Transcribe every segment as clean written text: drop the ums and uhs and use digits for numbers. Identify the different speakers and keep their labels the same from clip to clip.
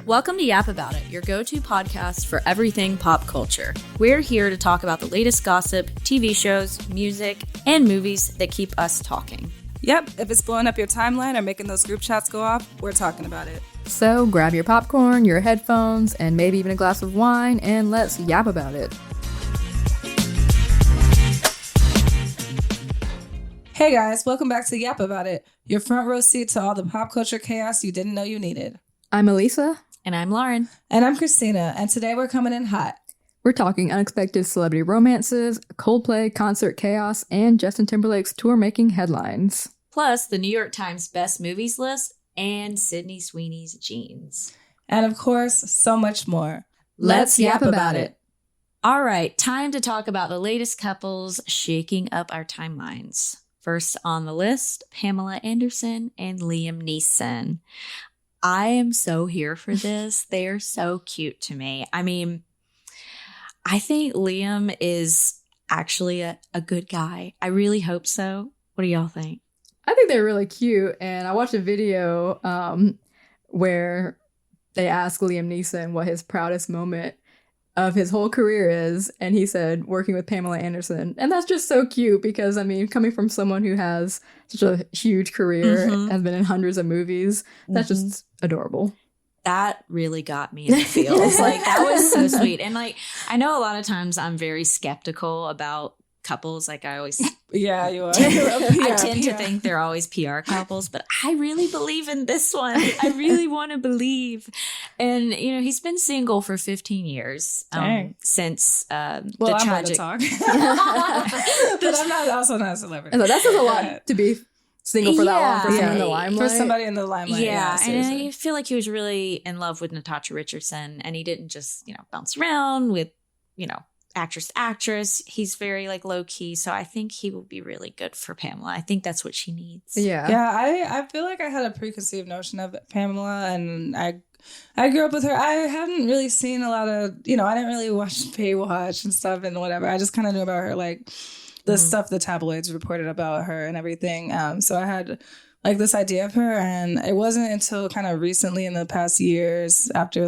Speaker 1: Welcome to Yap About It, your go-to podcast for everything pop culture. We're here to talk about the latest gossip, TV shows, music, and movies that keep us talking.
Speaker 2: Yep, if it's blowing up your timeline or making those group chats go off, we're talking about it.
Speaker 3: So grab your popcorn, your headphones, and maybe even a glass of wine, and let's yap about it.
Speaker 2: Hey guys, welcome back to Yap About It, your front row seat to all the pop culture chaos you didn't know you needed.
Speaker 3: I'm Elisa.
Speaker 1: And I'm Lauren.
Speaker 2: And I'm Christina, and today we're coming in hot.
Speaker 3: We're talking unexpected celebrity romances, Coldplay concert chaos, and Justin Timberlake's tour-making headlines.
Speaker 1: Plus, the New York Times Best Movies list and Sydney Sweeney's jeans.
Speaker 2: And of course, so much more.
Speaker 3: Let's yap about it.
Speaker 1: All right, time to talk about the latest couples shaking up our timelines. First on the list, Pamela Anderson and Liam Neeson. I am so here for this. They are so cute to me. I mean, I think Liam is actually a good guy. I really hope so. What do y'all think?
Speaker 3: I think they're really cute, and I watched a video where they asked Liam Neeson what his proudest moment of his whole career is, and he said working with Pamela Anderson. And that's just so cute because, I mean, coming from someone who has such a huge career, has been in hundreds of movies, that's just adorable.
Speaker 1: That really got me in the feels. Like, that was so sweet. And, like, I know a lot of times I'm very skeptical about couples. Like, I always...
Speaker 2: Yeah, you are.
Speaker 1: I tend to think they're always PR couples, but I really believe in this one. I really want to believe. And, you know, he's been single for 15 years since the tragic...
Speaker 2: talk. But I'm also not a celebrity.
Speaker 3: And so that says a lot to be single for that long for someone in the limelight.
Speaker 2: For somebody in the limelight.
Speaker 1: Yeah, and I feel like he was really in love with Natasha Richardson, and he didn't just, bounce around with, actress. He's very low key, so I think he will be really good for Pamela. I think that's what she needs.
Speaker 2: Yeah. I feel like I had a preconceived notion of Pamela, and I grew up with her. I hadn't really seen a lot of, I didn't really watch Baywatch and stuff and whatever. I just kind of knew about her, the stuff the tabloids reported about her and everything. So I had this idea of her, and it wasn't until kind of recently in the past years after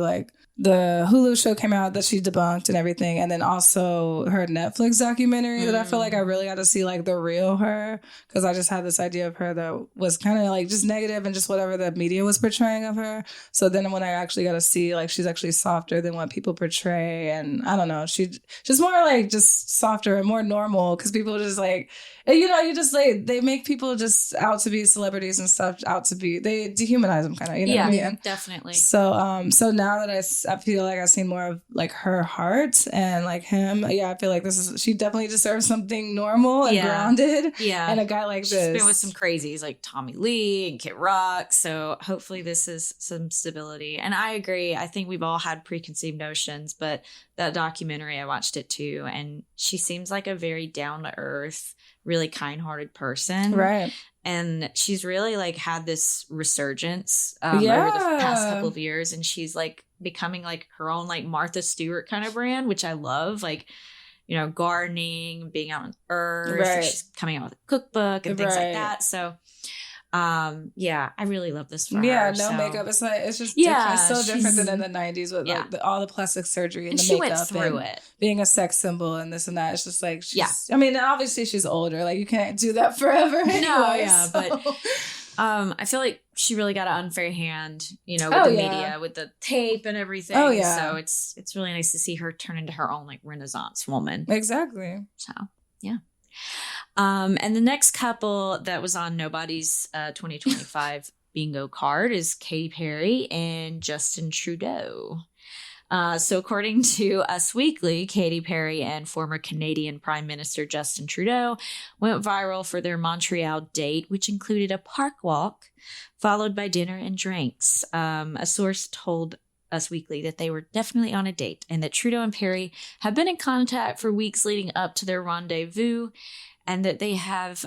Speaker 2: the Hulu show came out that she debunked and everything. And then also her Netflix documentary that I feel like I really got to see the real her. Because I just had this idea of her that was kind of just negative and just whatever the media was portraying of her. So then when I actually got to see she's actually softer than what people portray. And I don't know, she's just more just softer and more normal. Because people just they make people just out to be celebrities and stuff, they dehumanize them kind of,
Speaker 1: yeah,
Speaker 2: what I mean?
Speaker 1: Definitely.
Speaker 2: So now that I feel like I've seen more of her heart and him, I feel like she definitely deserves something normal and grounded.
Speaker 1: Yeah.
Speaker 2: And a guy like
Speaker 1: She's
Speaker 2: this.
Speaker 1: She's been with some crazies like Tommy Lee and Kid Rock. So hopefully this is some stability. And I agree. I think we've all had preconceived notions, but that documentary, I watched it too. And she seems like a very down to earth, really kind-hearted person.
Speaker 2: Right.
Speaker 1: And she's really had this resurgence over the past couple of years. And she's becoming her own Martha Stewart kind of brand, which I love. Gardening, being out on earth.
Speaker 2: Right.
Speaker 1: She's coming out with a cookbook and things like that. So I really love this for her.
Speaker 2: Yeah, no makeup. It's it's just different. It's so different than in the 90s with all the plastic surgery and the
Speaker 1: she
Speaker 2: makeup
Speaker 1: went through
Speaker 2: and
Speaker 1: it.
Speaker 2: Being a sex symbol and this and that. It's just I mean, obviously she's older. You can't do that forever anyway.
Speaker 1: No, yeah, but I feel like she really got an unfair hand, with the media, with the tape and everything.
Speaker 2: Oh, yeah.
Speaker 1: So it's really nice to see her turn into her own Renaissance woman.
Speaker 2: Exactly.
Speaker 1: So, yeah. And the next couple that was on Nobody's 2025 bingo card is Katy Perry and Justin Trudeau. So according to Us Weekly, Katy Perry and former Canadian Prime Minister Justin Trudeau went viral for their Montreal date, which included a park walk followed by dinner and drinks. A source told Us Weekly that they were definitely on a date and that Trudeau and Perry have been in contact for weeks leading up to their rendezvous, and that they have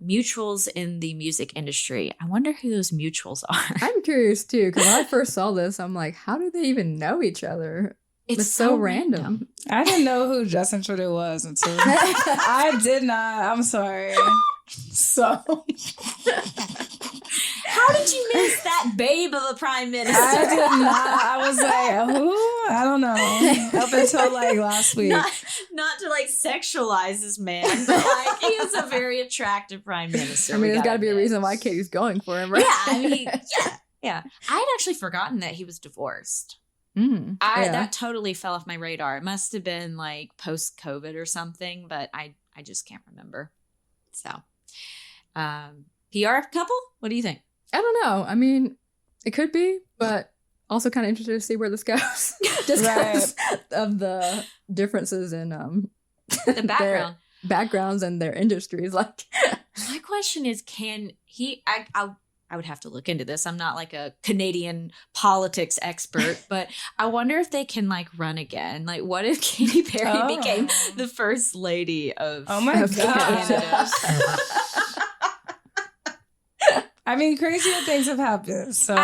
Speaker 1: mutuals in the music industry. I wonder who those mutuals are.
Speaker 3: I'm curious too, because when I first saw this, I'm like, how do they even know each other? It's so random.
Speaker 2: I didn't know who Justin Trudeau was until I did not. I'm sorry. So
Speaker 1: How did you miss that babe of a prime minister?
Speaker 2: I did not. I was like, who? I don't know. Up until like last week.
Speaker 1: Not to like sexualize this man, but like he is a very attractive prime minister.
Speaker 3: I mean, there's got to be a reason why Katie's going for him, right?
Speaker 1: Yeah, I mean, yeah. I had actually forgotten that he was divorced. That totally fell off my radar. It must have been like post-COVID or something, but I just can't remember. So, PR couple? What do you think?
Speaker 3: I don't know. I mean, it could be, but also kind of interested to see where this goes. Just because of the differences in
Speaker 1: the background.
Speaker 3: their backgrounds and their industries. Like,
Speaker 1: my question is, can he? I would have to look into this. I'm not like a Canadian politics expert, but I wonder if they can like run again. Like, what if Katy Perry became the first lady of Canada?
Speaker 2: I mean, crazier things have happened. So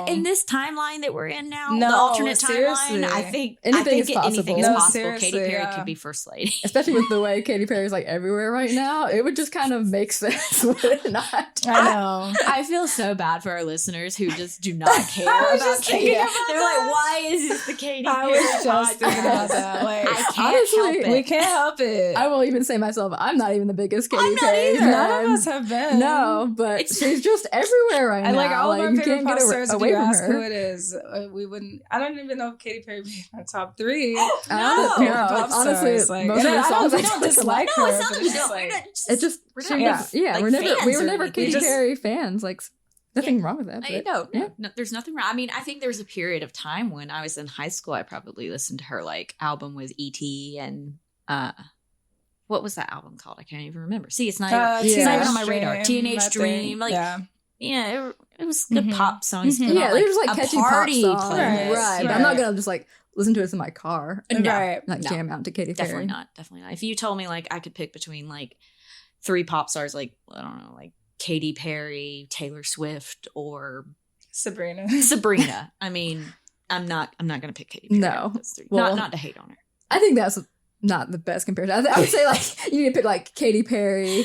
Speaker 1: in this timeline that we're in now, the alternate timeline, I think anything is possible. Katy Perry could be first lady,
Speaker 3: especially with the way Katy Perry's like everywhere right now. It would just kind of make sense, would it not?
Speaker 2: I know.
Speaker 1: I feel so bad for our listeners who just do not care about Katy. They're like, why is this the Katy Perry?
Speaker 2: I was just thinking about that. Like,
Speaker 1: I can't help it.
Speaker 2: We can't help it.
Speaker 3: I will even say myself, I'm not even the biggest Katy Perry
Speaker 2: fan.
Speaker 3: None
Speaker 2: of us have been.
Speaker 3: No, but she's just everywhere right now.
Speaker 2: And like all of our favorite pop stars, if you ask
Speaker 3: her
Speaker 2: who it is, we wouldn't. I don't even know if Katy Perry would be in my top 3.
Speaker 3: Honestly,
Speaker 2: like,
Speaker 3: most of the songs
Speaker 2: we don't dislike her.
Speaker 1: It's not that we don't.
Speaker 3: It's just we were never Katy Perry fans. Like, nothing wrong with that.
Speaker 1: No, there's nothing wrong. I mean, I think there was a period of time when I was in high school. I probably listened to her like album with E.T. and what was that album called? I can't even remember. See, it's not even on my radar. Teenage Dream, it was good pop songs.
Speaker 3: Mm-hmm. Yeah, there's like catchy
Speaker 1: party
Speaker 3: pop songs,
Speaker 1: playlist.
Speaker 3: Right? But I'm not gonna just like listen to it in my car, jam out to Katy Perry.
Speaker 1: Definitely not. If you told me like I could pick between like 3 pop stars, like I don't know, like Katy Perry, Taylor Swift, or
Speaker 2: Sabrina.
Speaker 1: I mean, I'm not gonna pick Katy Perry.
Speaker 3: No,
Speaker 1: well, not to hate on her.
Speaker 3: I think that's not the best comparison. I would say like you need to pick like Katy Perry,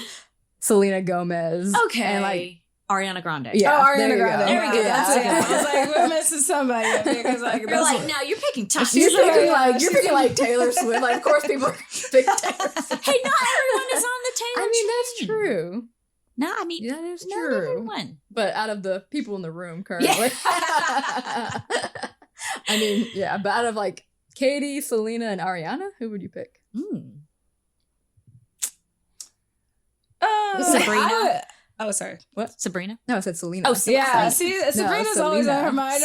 Speaker 3: Selena Gomez,
Speaker 1: and like Ariana Grande.
Speaker 2: Yeah, Ariana Grande.
Speaker 1: There we go.
Speaker 2: That's it. It's like we're missing somebody up here because like
Speaker 1: you're like, no, you're picking Taylor.
Speaker 3: You're picking like Taylor Swift. Like, of course, people pick Taylor Swift.
Speaker 1: Hey, not everyone is on the Taylor.
Speaker 3: I mean, that's true.
Speaker 1: No, I mean
Speaker 3: that is
Speaker 1: not
Speaker 3: true.
Speaker 1: everyone.
Speaker 3: But out of the people in the room currently, I mean, yeah. But out of like Katy, Selena, and Ariana, who would you pick?
Speaker 1: Sabrina.
Speaker 2: Oh, sorry.
Speaker 1: What? Sabrina?
Speaker 3: No, I said Selena.
Speaker 2: Oh, yeah. See, Sabrina's always on her mind.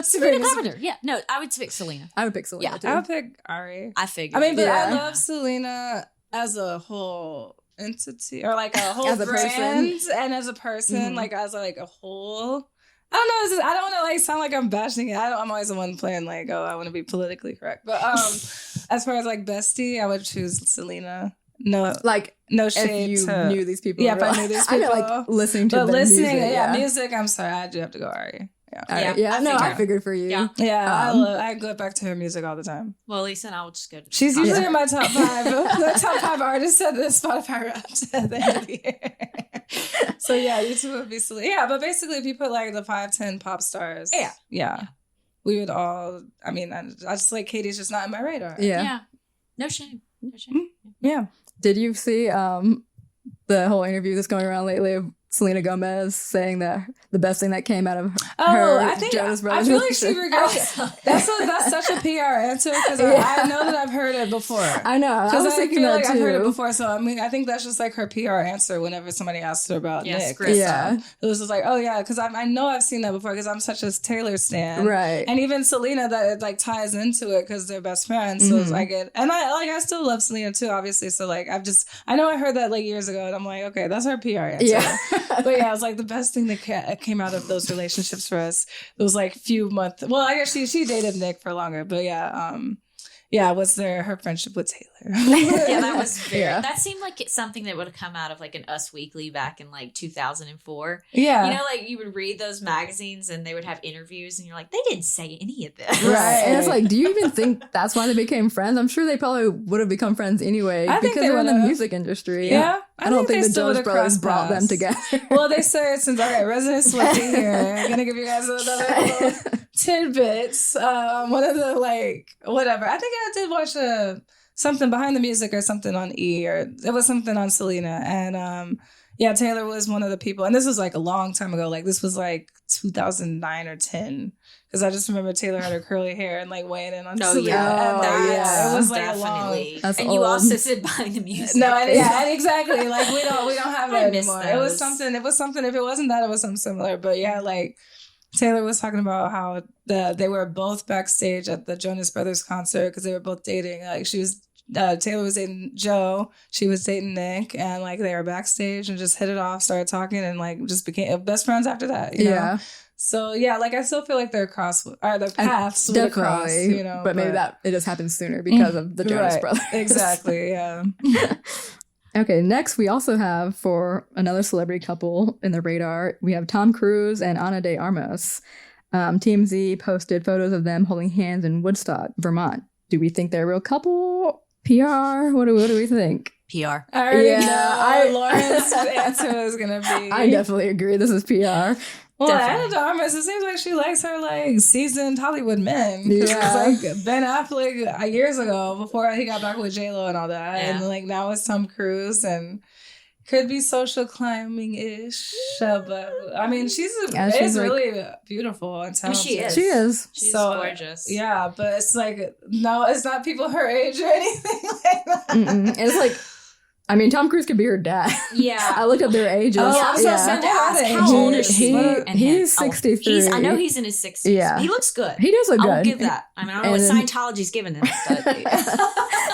Speaker 1: Sabrina Carpenter. Yeah. No, I would pick Selena.
Speaker 3: I would pick Selena, too.
Speaker 2: I would pick Ari.
Speaker 1: I figured.
Speaker 2: I mean, but I love Selena as a whole entity, or like a whole
Speaker 3: as a
Speaker 2: brand,
Speaker 3: person.
Speaker 2: And as a person, like as like a whole. I don't know. I don't want to like sound like I'm bashing it. I'm always the one playing like, oh, I want to be politically correct. But as far as like bestie, I would choose Selena. No, like no shade.
Speaker 3: If you knew these people,
Speaker 2: if I knew these people,
Speaker 3: I feel like listening to
Speaker 2: music. I'm sorry, I do have to go Ari.
Speaker 3: I figured for you.
Speaker 2: I go back to her music all the time.
Speaker 1: Well, Lisa, I'll just go.
Speaker 2: She's usually in my top 5. The top 5 artists at the Spotify Wrapped at the end of the year. So yeah, you two would be silly. Yeah, but basically, if you put like the 5-10 pop stars, we would all. I mean, I just like Katie's just not in my radar.
Speaker 1: Yeah. No shame.
Speaker 2: Yeah.
Speaker 3: Did you see the whole interview that's going around lately of Selena Gomez saying that the best thing that came out of her
Speaker 2: I think
Speaker 3: Jonas Brothers
Speaker 2: I feel like she regrets it. That's such a PR answer because I know that I've heard it before.
Speaker 3: I know.
Speaker 2: Because I feel like I've heard it before. So I mean, I think that's just like her PR answer whenever somebody asks her about Nick. It was just like, oh yeah, because I know I've seen that before because I'm such a Taylor stan,
Speaker 3: right?
Speaker 2: And even Selena, that it like ties into it because they're best friends. So it's like it, and I still love Selena too, obviously. So like I know I heard that like years ago, and I'm like, okay, that's her PR answer.
Speaker 3: Yeah.
Speaker 2: But yeah, it was like the best thing that came out of those relationships for us. It was like few months. Well, I guess she dated Nick for longer, but yeah, was her friendship with Taylor.
Speaker 1: Yeah, that was very,
Speaker 3: Yeah.
Speaker 1: that seemed like it's something that would have come out of like an Us Weekly back in like 2004.
Speaker 2: Yeah.
Speaker 1: You know, like you would read those magazines and they would have interviews and you're like, they didn't say any of this.
Speaker 2: Right.
Speaker 3: And it's like, do you even think that's why they became friends? I'm sure they probably would have become friends anyway
Speaker 2: I think
Speaker 3: because
Speaker 2: they
Speaker 3: they're in the
Speaker 2: would've.
Speaker 3: music industry.
Speaker 2: Yeah.
Speaker 3: I don't think
Speaker 2: they
Speaker 3: the
Speaker 2: still
Speaker 3: Jonas
Speaker 2: would've
Speaker 3: Brothers
Speaker 2: crossed
Speaker 3: brought them
Speaker 2: paths.
Speaker 3: together.
Speaker 2: Well, they say since Resident Swifty here, I'm gonna give you guys another little tidbits. One of the whatever. I think I did watch something behind the music or something on E, or it was something on Selena, and Taylor was one of the people, and this was like a long time ago. Like this was like 2009 or 10. Because I just remember Taylor had her curly hair and like weighing in on Selena.
Speaker 1: Yeah.
Speaker 2: And, it was like
Speaker 1: definitely.
Speaker 3: That's
Speaker 1: and
Speaker 3: old.
Speaker 1: you also said behind the music.
Speaker 2: No, and exactly. Like we don't have
Speaker 1: I
Speaker 2: that
Speaker 1: miss
Speaker 2: anymore.
Speaker 1: those.
Speaker 2: It was something. If it wasn't that, it was something similar. But yeah, like Taylor was talking about how they were both backstage at the Jonas Brothers concert because they were both dating. Like Taylor was dating Joe, she was dating Nick, and like they were backstage and just hit it off, started talking, and like just became best friends after that. You know? So yeah, like I still feel like their paths would have crossed, you know.
Speaker 3: But maybe that it just happened sooner because of the Jonas Brothers.
Speaker 2: Exactly, yeah.
Speaker 3: Okay, next we also have, for another celebrity couple in the radar, we have Tom Cruise and Ana de Armas. TMZ posted photos of them holding hands in Woodstock, Vermont. Do we think they're a real couple? PR? What do we think?
Speaker 1: PR.
Speaker 2: I already know Lauren's answer is gonna be.
Speaker 3: I definitely agree. This is PR.
Speaker 2: Well, Ana de Armas, it seems like she likes her like seasoned Hollywood men.
Speaker 3: Yeah.
Speaker 2: It's like Ben Affleck years ago before he got back with J-Lo and all that.
Speaker 1: Yeah.
Speaker 2: And like now it's Tom Cruise and could be social climbing-ish. But I mean, she's really beautiful and talented.
Speaker 1: She is.
Speaker 3: She is.
Speaker 1: She's gorgeous.
Speaker 2: Yeah, but it's like, no, it's not people her age or anything like that.
Speaker 3: Mm-mm. It's like, I mean, Tom Cruise could be her dad.
Speaker 1: Yeah.
Speaker 3: I looked up their ages.
Speaker 2: Oh, I was
Speaker 1: Yeah.
Speaker 2: about to ask,
Speaker 1: How old is he?
Speaker 3: He's 63.
Speaker 1: I know he's in his 60s.
Speaker 3: Yeah.
Speaker 1: He looks good.
Speaker 3: He does look good.
Speaker 1: I'll give that. I mean, I don't know what Scientology's giving him. But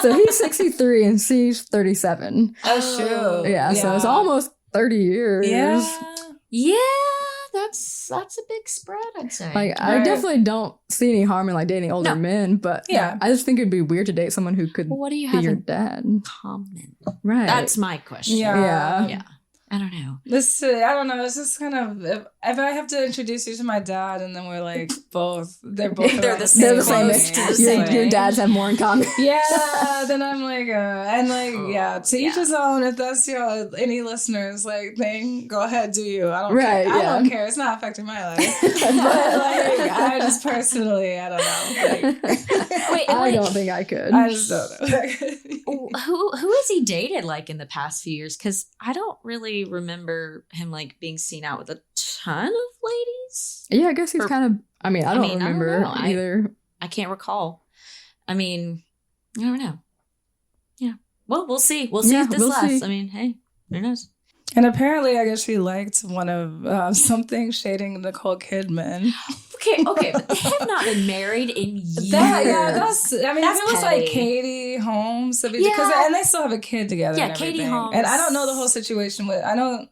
Speaker 3: So he's 63 and she's 37.
Speaker 2: That's true.
Speaker 3: Yeah, so it's almost 30 years.
Speaker 1: Yeah, that's a big spread, I'd say.
Speaker 3: Like, I definitely don't see any harm in like dating older men, but I just think it'd be weird to date someone who could
Speaker 1: what do you
Speaker 3: be
Speaker 1: have
Speaker 3: your
Speaker 1: in
Speaker 3: dad.
Speaker 1: common?
Speaker 3: Right.
Speaker 1: That's my question.
Speaker 2: Yeah.
Speaker 1: I don't know.
Speaker 2: I don't know. It's just kind of if I have to introduce you to my dad, and then we're like they're the same age.
Speaker 3: Your dads have more in common.
Speaker 2: Yeah, then I'm like, to each his own. If that's any listeners thing, go ahead, do you? I don't care. I don't care. It's not affecting my life. But I just personally, I don't know.
Speaker 1: Wait,
Speaker 3: I don't think I could.
Speaker 2: I just don't know.
Speaker 1: Who has he dated in the past few years? Because I don't really remember him being seen out with a ton of ladies.
Speaker 3: Yeah, I guess he's kind of. I don't remember either.
Speaker 1: I can't recall. I mean, I don't know. Yeah. Well, we'll see. We'll see if this lasts. See. I mean, hey, who knows?
Speaker 2: And apparently, I guess she liked one of something shading Nicole Kidman.
Speaker 1: Okay, but they have not been married in years.
Speaker 2: That's if it was like Katie Holmes, and they still have a kid together.
Speaker 1: Yeah,
Speaker 2: and
Speaker 1: Katie Holmes.
Speaker 2: And I don't know the whole situation with. I don't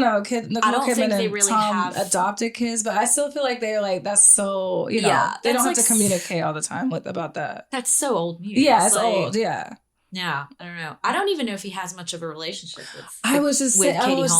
Speaker 2: know. Nicole Kidman and really Tom adopted kids, but I still feel like they're that's so they don't have to communicate all the time about that.
Speaker 1: That's so old news.
Speaker 2: Yeah, it's old. Yeah.
Speaker 1: Yeah, I don't know. I don't even know if he has much of a relationship with.
Speaker 2: I was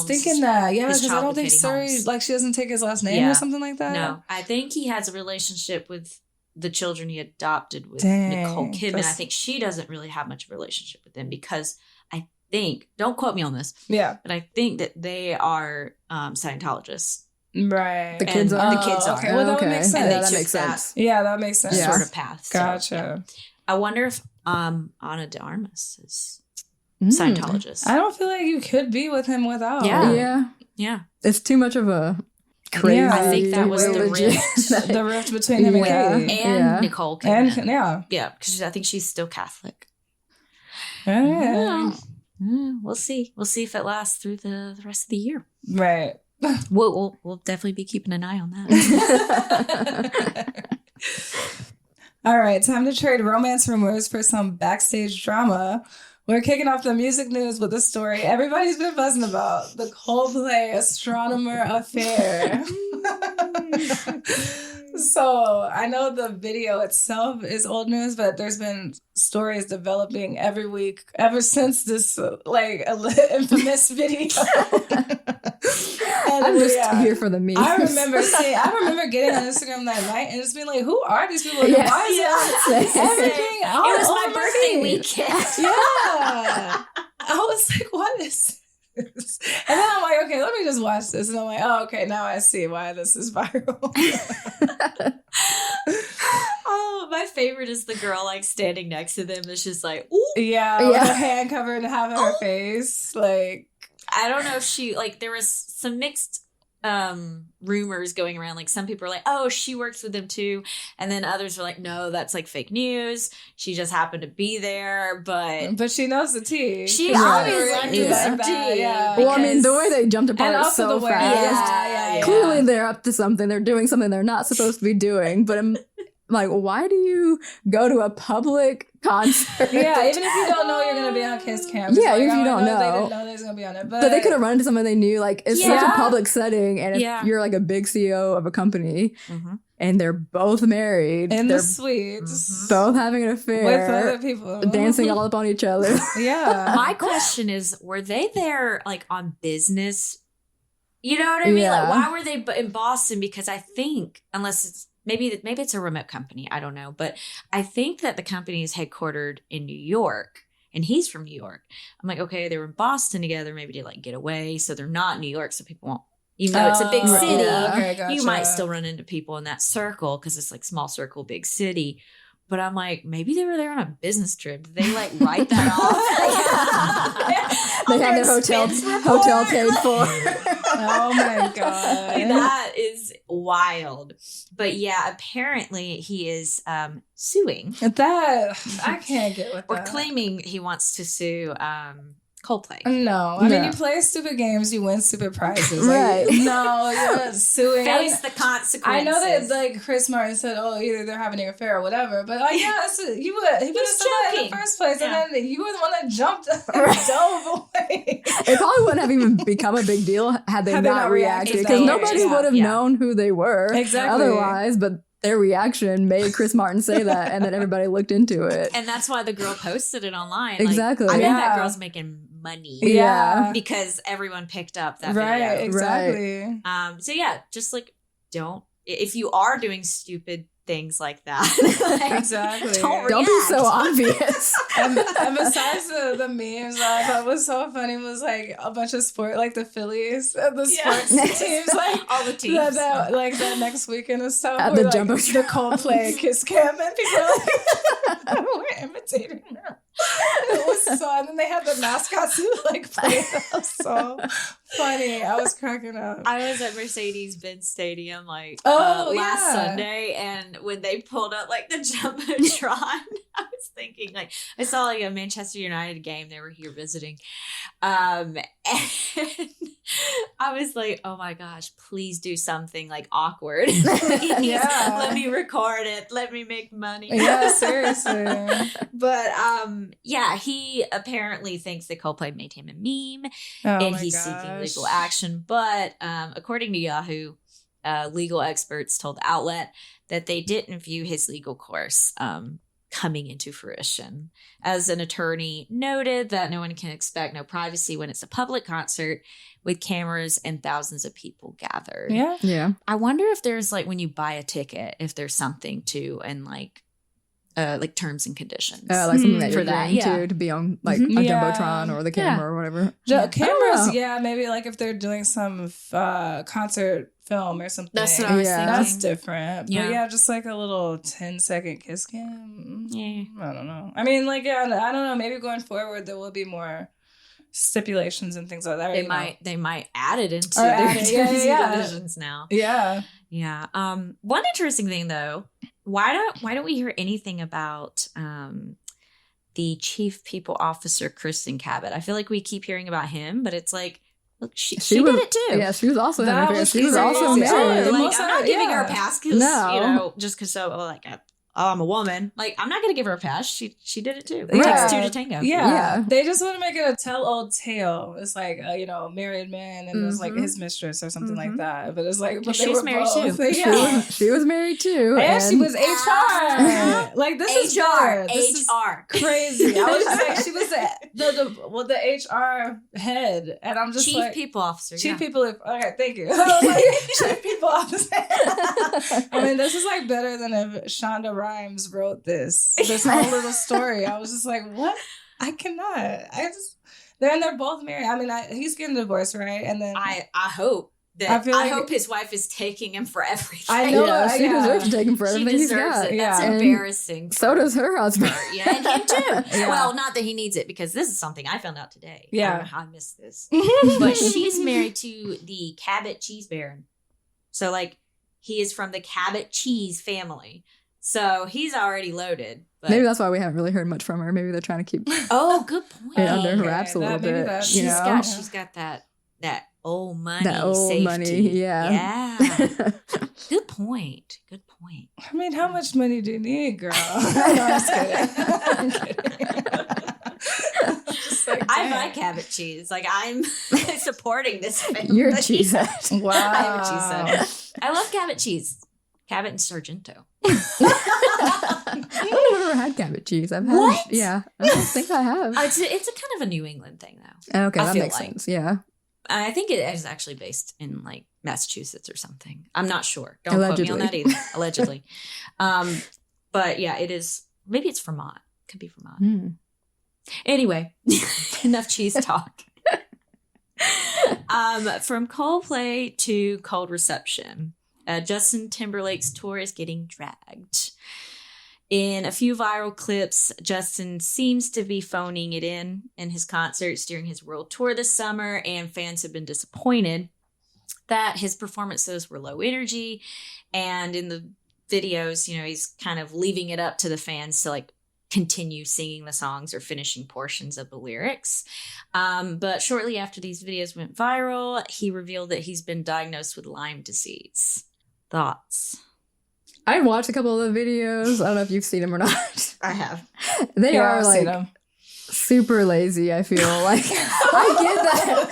Speaker 2: thinking that. Yeah, because I don't think Surrey she doesn't take his last name or something like that.
Speaker 1: No, I think he has a relationship with the children he adopted with Nicole Kidman. I think she doesn't really have much of a relationship with them because I think, don't quote me on this.
Speaker 2: Yeah,
Speaker 1: but I think that they are Scientologists.
Speaker 2: Right.
Speaker 3: The kids are.
Speaker 2: Okay. Well, that would make sense.
Speaker 1: And
Speaker 3: that makes sense.
Speaker 2: Yeah, that makes sense.
Speaker 1: Sort of path.
Speaker 2: Gotcha.
Speaker 1: So, I wonder if Ana de Armas is Scientologist.
Speaker 2: I don't feel like you could be with him without.
Speaker 1: Yeah.
Speaker 3: It's too much of a crazy.
Speaker 2: Yeah,
Speaker 1: I think that was the rift.
Speaker 2: The rift between him and Katie
Speaker 1: and Nicole Kidman.
Speaker 2: And
Speaker 1: because I think she's still Catholic.
Speaker 2: Yeah.
Speaker 1: We'll see. We'll see if it lasts through the rest of the year.
Speaker 2: Right.
Speaker 1: We'll definitely be keeping an eye on that.
Speaker 2: All right, time to trade romance rumors for some backstage drama. We're kicking off the music news with a story everybody's been buzzing about: the Coldplay astronomer affair. So I know the video itself is old news, but there's been stories developing every week ever since this infamous video.
Speaker 3: I'm just here for the memes.
Speaker 2: I remember getting on Instagram that night and just being like, "Who are these people? Why is it everything?"
Speaker 1: It was my birthday weekend.
Speaker 2: Yeah, I was like, "What is?" And then I'm like, okay, let me just watch this. And I'm like, oh, okay, now I see why this is viral.
Speaker 1: Oh, my favorite is the girl like standing next to them. It's just like, ooh.
Speaker 2: Yeah, with her hand covered half of her face. Like,
Speaker 1: I don't know if she, like, there was some mixed rumors going around. Like, some people are like, oh, she works with them too. And then others are like, no, that's like fake news. She just happened to be there. But
Speaker 2: she knows the tea.
Speaker 1: She obviously knows the tea.
Speaker 2: Yeah.
Speaker 3: Well, I mean, the way they jumped apart so fast.
Speaker 2: Yeah.
Speaker 3: Clearly they're up to something. They're doing something they're not supposed to be doing. But I'm like, why do you go to a public concert?
Speaker 2: Yeah, even if you don't know you're going to be on Kiss Cam.
Speaker 3: Yeah,
Speaker 2: like,
Speaker 3: if you don't know.
Speaker 2: They didn't know they was going to be on it.
Speaker 3: But they could have run into someone they knew. Like, it's such a public setting. And if you're like a big CEO of a company and they're both married.
Speaker 2: In the suites.
Speaker 3: Both having an affair.
Speaker 2: With other people.
Speaker 3: Dancing all up on each other.
Speaker 2: Yeah.
Speaker 1: My question is, were they there like on business? You know what I mean? Like, why were they in Boston? Because I think, unless it's, maybe it's a remote company. I don't know. But I think that the company is headquartered in New York. And he's from New York. I'm like, okay, they were in Boston together, maybe to like get away. So they're not in New York, so people won't. Even though it's a big city,
Speaker 2: gotcha.
Speaker 1: You might still run into people in that circle because it's like small circle, big city. But I'm like, maybe they were there on a business trip. Did they like write that off?
Speaker 3: They have their hotel paid for.
Speaker 2: Oh my God.
Speaker 1: That is wild. But yeah, apparently he is suing.
Speaker 2: That, I can't get with that.
Speaker 1: Or claiming he wants to sue Coldplay.
Speaker 2: No. I mean, you play stupid games, you win stupid prizes. Like, no, you're suing.
Speaker 1: Face the consequences.
Speaker 2: I know that like Chris Martin said, oh, either they're having an affair or whatever. But like, he would have said that in the first place. Yeah. And then you were the one that jumped and dove away.
Speaker 3: It probably wouldn't have even become a big deal had they not reacted. Because nobody would have known who they were otherwise. But their reaction made Chris Martin say that, and then everybody looked into it.
Speaker 1: And that's why the girl posted it online.
Speaker 3: Exactly.
Speaker 1: Like, I bet that girl's making money.
Speaker 3: Yeah.
Speaker 1: Because everyone picked up that video.
Speaker 2: Right, exactly.
Speaker 1: So yeah, just like if you are doing stupid things like that. Like,
Speaker 2: exactly.
Speaker 3: Don't be so obvious.
Speaker 2: and besides the memes that I thought was so funny was like a bunch of like the Phillies, the sports teams, like
Speaker 1: all the teams,
Speaker 2: like that next weekend and stuff.
Speaker 3: At the
Speaker 2: like,
Speaker 3: Jumbotron.
Speaker 2: The Coldplay Kiss Cam, and people are like, we're imitating them. It was so, and then they had the mascots who like played. That was so funny. I was cracking up.
Speaker 1: I was at Mercedes-Benz Stadium last Sunday, and when they pulled up like the Jumbotron, I was thinking like I saw like a Manchester United game. They were here visiting, and I was like, oh my gosh, please do something like awkward. Let me record it. Let me make money.
Speaker 2: Yeah, seriously.
Speaker 1: But yeah, he apparently thinks that Coldplay made him a meme, and he's seeking legal action. But according to Yahoo, legal experts told the outlet that they didn't view his legal course coming into fruition. As an attorney noted that no one can expect no privacy when it's a public concert with cameras and thousands of people gathered.
Speaker 3: Yeah.
Speaker 1: I wonder if there's like when you buy a ticket, if there's something to and like terms and conditions.
Speaker 3: Like something that you're agreeing to be on like a Jumbotron or the camera or whatever.
Speaker 2: Cameras, maybe like if they're doing some concert film or something.
Speaker 1: That's what I was thinking.
Speaker 2: That's different. But just like a little 10-second kiss cam.
Speaker 1: Yeah.
Speaker 2: I don't know. I mean, like, I don't know. Maybe going forward there will be more stipulations and things like that.
Speaker 1: They might add it into their terms and conditions now.
Speaker 2: Yeah.
Speaker 1: Yeah. One interesting thing though, why don't we hear anything about the chief people officer Kristen Cabot? I feel like we keep hearing about him, but it's like, look, she did it too.
Speaker 3: Yeah, she was also having affairs. She was also married.
Speaker 1: Like, I'm not giving her a pass because just because I'm a woman. Like, I'm not going to give her a pass. She did it too. It
Speaker 2: Yeah.
Speaker 1: takes two to tango.
Speaker 2: Yeah. They just want to make it a tell-old tale. It's like, married man and it's like his mistress or something like that. But it's like, but
Speaker 1: she was married too.
Speaker 3: She was married too.
Speaker 2: And she was HR. Like, this is weird. This
Speaker 1: HR.
Speaker 2: is crazy. I was just like, she was the HR head. And I'm just
Speaker 1: Chief People Officer.
Speaker 2: Chief People. Okay, thank you. Chief People Officer. I mean, this is like better than if Shonda Rhimes wrote this whole little story. I was just like, what? I cannot. They're both married. I mean, he's getting divorced, right? And then
Speaker 1: I hope that I hope his wife is taking him for everything.
Speaker 2: I know.
Speaker 3: She deserves to take him for everything he's got.
Speaker 1: It. That's embarrassing.
Speaker 3: So does her husband.
Speaker 1: Yeah, and him too. Well, not that he needs it, because this is something I found out today. I don't know how I missed this. But she's married to the Cabot cheese baron. So, like, he is from the Cabot cheese family. So he's already loaded. But
Speaker 3: maybe that's why we haven't really heard much from her. Maybe they're trying to keep
Speaker 1: good point.
Speaker 3: it under her wraps a little bit.
Speaker 1: She's got that old money.
Speaker 3: That old
Speaker 1: safety.
Speaker 3: money, yeah.
Speaker 1: Good point.
Speaker 2: I mean, how much money do you need, girl? No, I'm just kidding. I'm kidding.
Speaker 1: I buy Cabot cheese. Like, I'm supporting this family.
Speaker 3: You're a cheesehead.
Speaker 2: Wow.
Speaker 1: I am a cheesehead. I love Cabot cheese. Cabot and Sargento.
Speaker 3: I've never had Cabot cheese. I've had
Speaker 1: What?
Speaker 3: Yeah, I don't think I have.
Speaker 1: It's a kind of a New England thing, though.
Speaker 3: Okay, that makes sense. Yeah.
Speaker 1: I think it is actually based in, like, Massachusetts or something. I'm not sure. Don't
Speaker 3: Allegedly.
Speaker 1: quote me on that either. Allegedly. But yeah, it is. Maybe it's Vermont. Could be Vermont. Anyway, enough cheese talk. From Coldplay to Cold Reception, Justin Timberlake's tour is getting dragged. In a few viral clips, Justin seems to be phoning it in his concerts during his world tour this summer, and fans have been disappointed that his performances were low energy. And in the videos, he's kind of leaving it up to the fans to, like, continue singing the songs or finishing portions of the lyrics. But shortly after these videos went viral, he revealed that he's been diagnosed with Lyme disease. Thoughts?
Speaker 3: I watched a couple of the videos. I don't know if you've seen them or not.
Speaker 1: I have.
Speaker 3: They are
Speaker 2: I've
Speaker 3: like
Speaker 2: seen them.
Speaker 3: super lazy, I feel like. I get that.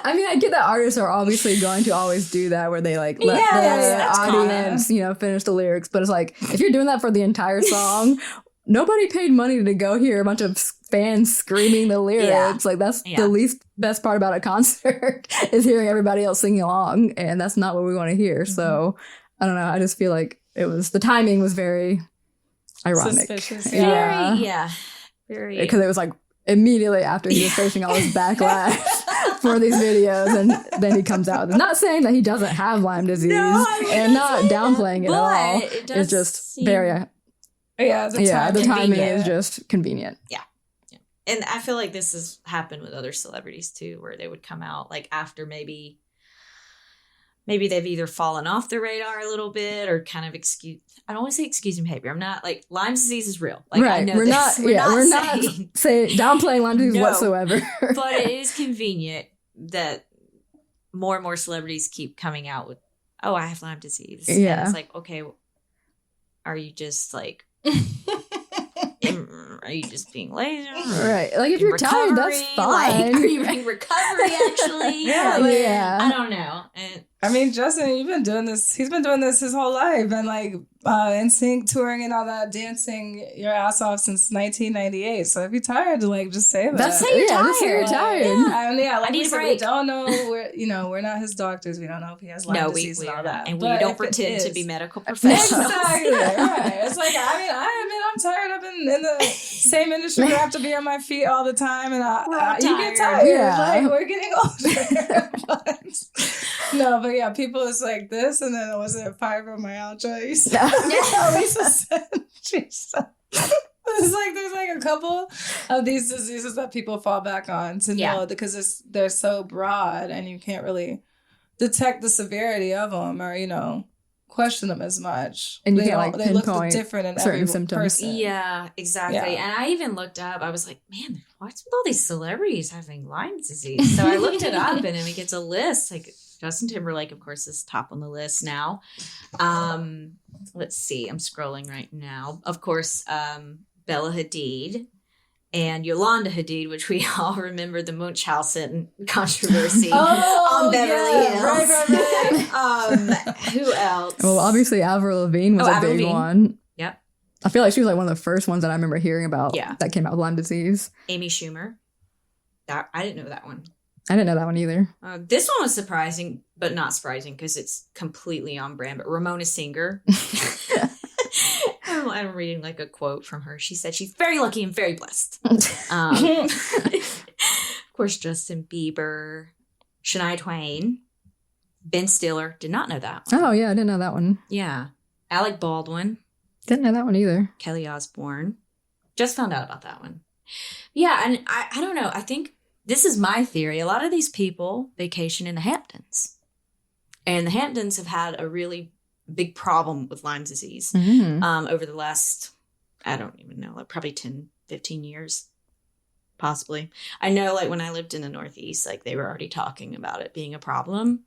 Speaker 3: I mean, I get that artists are obviously going to always do that, where they like let the audience, finish the lyrics. But it's like, if you're doing that for the entire song, nobody paid money to go hear a bunch of fans screaming the lyrics.
Speaker 1: Yeah.
Speaker 3: Like, that's the least best part about a concert is hearing everybody else singing along, and that's not what we want to hear. So I don't know. I just feel like the timing was very ironic.
Speaker 2: Suspicious.
Speaker 1: Very.
Speaker 3: Because it was like immediately after he was facing all this backlash for these videos, and then he comes out. Not saying that he doesn't have Lyme disease, and not downplaying it at all. It's just very. The timing is just convenient.
Speaker 1: Yeah. And I feel like this has happened with other celebrities too, where they would come out like after maybe they've either fallen off the radar a little bit or kind of I don't want to say excusing behavior. I'm not like, Lyme disease is real. Like,
Speaker 3: right.
Speaker 1: I know
Speaker 3: we're
Speaker 1: this.
Speaker 3: We're not downplaying Lyme disease whatsoever.
Speaker 1: But it is convenient that more and more celebrities keep coming out with, oh, I have Lyme disease.
Speaker 3: Yeah.
Speaker 1: And it's like, okay, are you just like, are you just being lazy?
Speaker 3: Right. Like, if you're tired, that's fine.
Speaker 1: Like, are you in recovery, actually? I don't know. And
Speaker 2: I mean, Justin, you've been doing this. He's been doing this his whole life, and like NSYNC touring and all that, dancing your ass off since 1998. So if you're tired, like, just say that.
Speaker 1: Just say you're tired.
Speaker 3: Just say you're tired.
Speaker 2: Like
Speaker 1: I need a break.
Speaker 2: We don't know. We're not his doctors. We don't know if he has Lyme disease and all that.
Speaker 1: And we don't pretend to be medical professionals.
Speaker 2: Exactly. Right. It's like, I admit I'm tired. I've been in the same industry where I have to be on my feet all the time, and you get tired.
Speaker 3: Yeah.
Speaker 2: Like, we're getting older. But yeah, people is like this, and then was it fibromyalgia? You said, Lisa said, it's like there's like a couple of these diseases that people fall back on to know, because they're so broad and you can't really detect the severity of them or question them as much.
Speaker 3: And you can't
Speaker 2: they look different in
Speaker 3: certain
Speaker 2: every
Speaker 3: symptoms.
Speaker 2: person.
Speaker 1: Yeah, exactly.
Speaker 2: Yeah.
Speaker 1: And I even looked up, I was like, man, what's with all these celebrities having Lyme disease? So I looked it up, and then we get a list. Like, Justin Timberlake, of course, is top on the list now. Let's see. I'm scrolling right now. Of course, Bella Hadid and Yolanda Hadid, which we all remember the Munchausen controversy on Beverly Hills.
Speaker 2: Right.
Speaker 1: Who else?
Speaker 3: Well, obviously, Avril Lavigne was a big one.
Speaker 1: Yep.
Speaker 3: I feel like she was like one of the first ones that I remember hearing about that came out with Lyme disease.
Speaker 1: Amy Schumer. I didn't know that one.
Speaker 3: I didn't know that one either.
Speaker 1: This one was surprising, but not surprising because it's completely on brand. But Ramona Singer. I'm reading like a quote from her. She said she's very lucky and very blessed. Of course, Justin Bieber, Shania Twain, Ben Stiller. Did not know that one.
Speaker 3: Oh, yeah. I didn't know that one.
Speaker 1: Yeah. Alec Baldwin.
Speaker 3: Didn't know that one either.
Speaker 1: Kelly Osbourne. Just found out about that one. Yeah. And I don't know. I think this is my theory. A lot of these people vacation in the Hamptons. And the Hamptons have had a really big problem with Lyme disease over the last, I don't even know, like probably 10, 15 years, possibly. I know like when I lived in the Northeast, like they were already talking about it being a problem.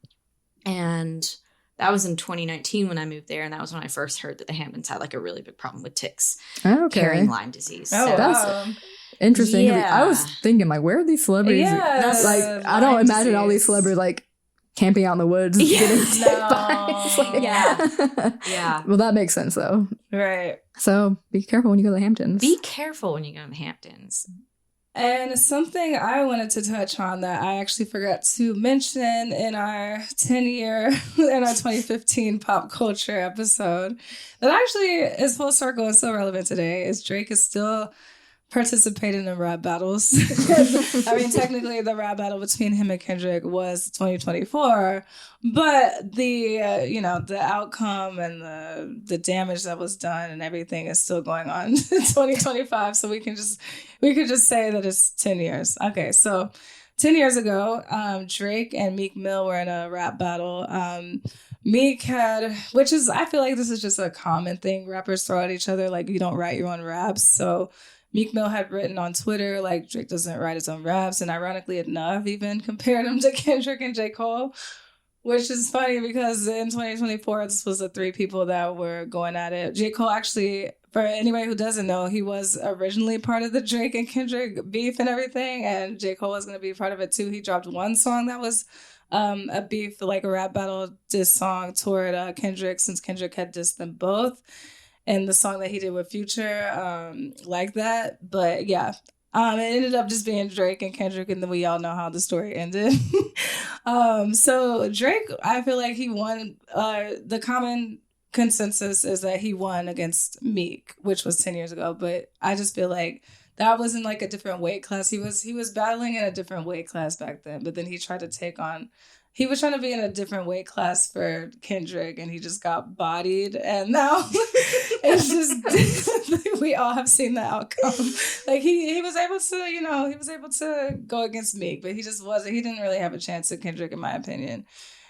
Speaker 1: And that was in 2019 when I moved there. And that was when I first heard that the Hamptons had like a really big problem with ticks carrying Lyme disease.
Speaker 2: Oh,
Speaker 1: so
Speaker 3: that's interesting.
Speaker 1: Yeah.
Speaker 3: I was thinking like, where are these celebrities?
Speaker 2: Yeah,
Speaker 3: like, I don't imagine all these celebrities like camping out in the woods. Getting sick by. Like,
Speaker 1: yeah.
Speaker 3: Well, that makes sense though.
Speaker 2: Right.
Speaker 3: So be careful when you go to the Hamptons.
Speaker 1: Be careful when you go to the Hamptons.
Speaker 2: And something I wanted to touch on that I actually forgot to mention in our 2015 pop culture episode that actually is full circle and still relevant today is Drake is still participating in rap battles. I mean, technically the rap battle between him and Kendrick was 2024, but the the outcome and the damage that was done and everything is still going on in 2025. So we could just say that it's 10 years. Okay, so 10 years ago, Drake and Meek Mill were in a rap battle. Meek had, I feel like this is just a common thing rappers throw at each other, like you don't write your own raps. So Meek Mill had written on Twitter, like, Drake doesn't write his own raps, and ironically enough, even compared him to Kendrick and J. Cole, which is funny because in 2024, this was the three people that were going at it. J. Cole actually, for anybody who doesn't know, he was originally part of the Drake and Kendrick beef and everything, and J. Cole was going to be part of it too. He dropped one song that was a beef, like a rap battle diss song toward Kendrick, since Kendrick had dissed them both. And the song that he did with Future, like that. But yeah, it ended up just being Drake and Kendrick, and then we all know how the story ended. So Drake, I feel like he won. The common consensus is that he won against Meek, which was 10 years ago. But I just feel like that was in like a different weight class. He was battling in a different weight class back then, but then he tried to take on. He was trying to be in a different weight class for Kendrick, and he just got bodied. And now it's just, we all have seen the outcome. Like he was able to go against Meek, but he didn't really have a chance at Kendrick, in my opinion.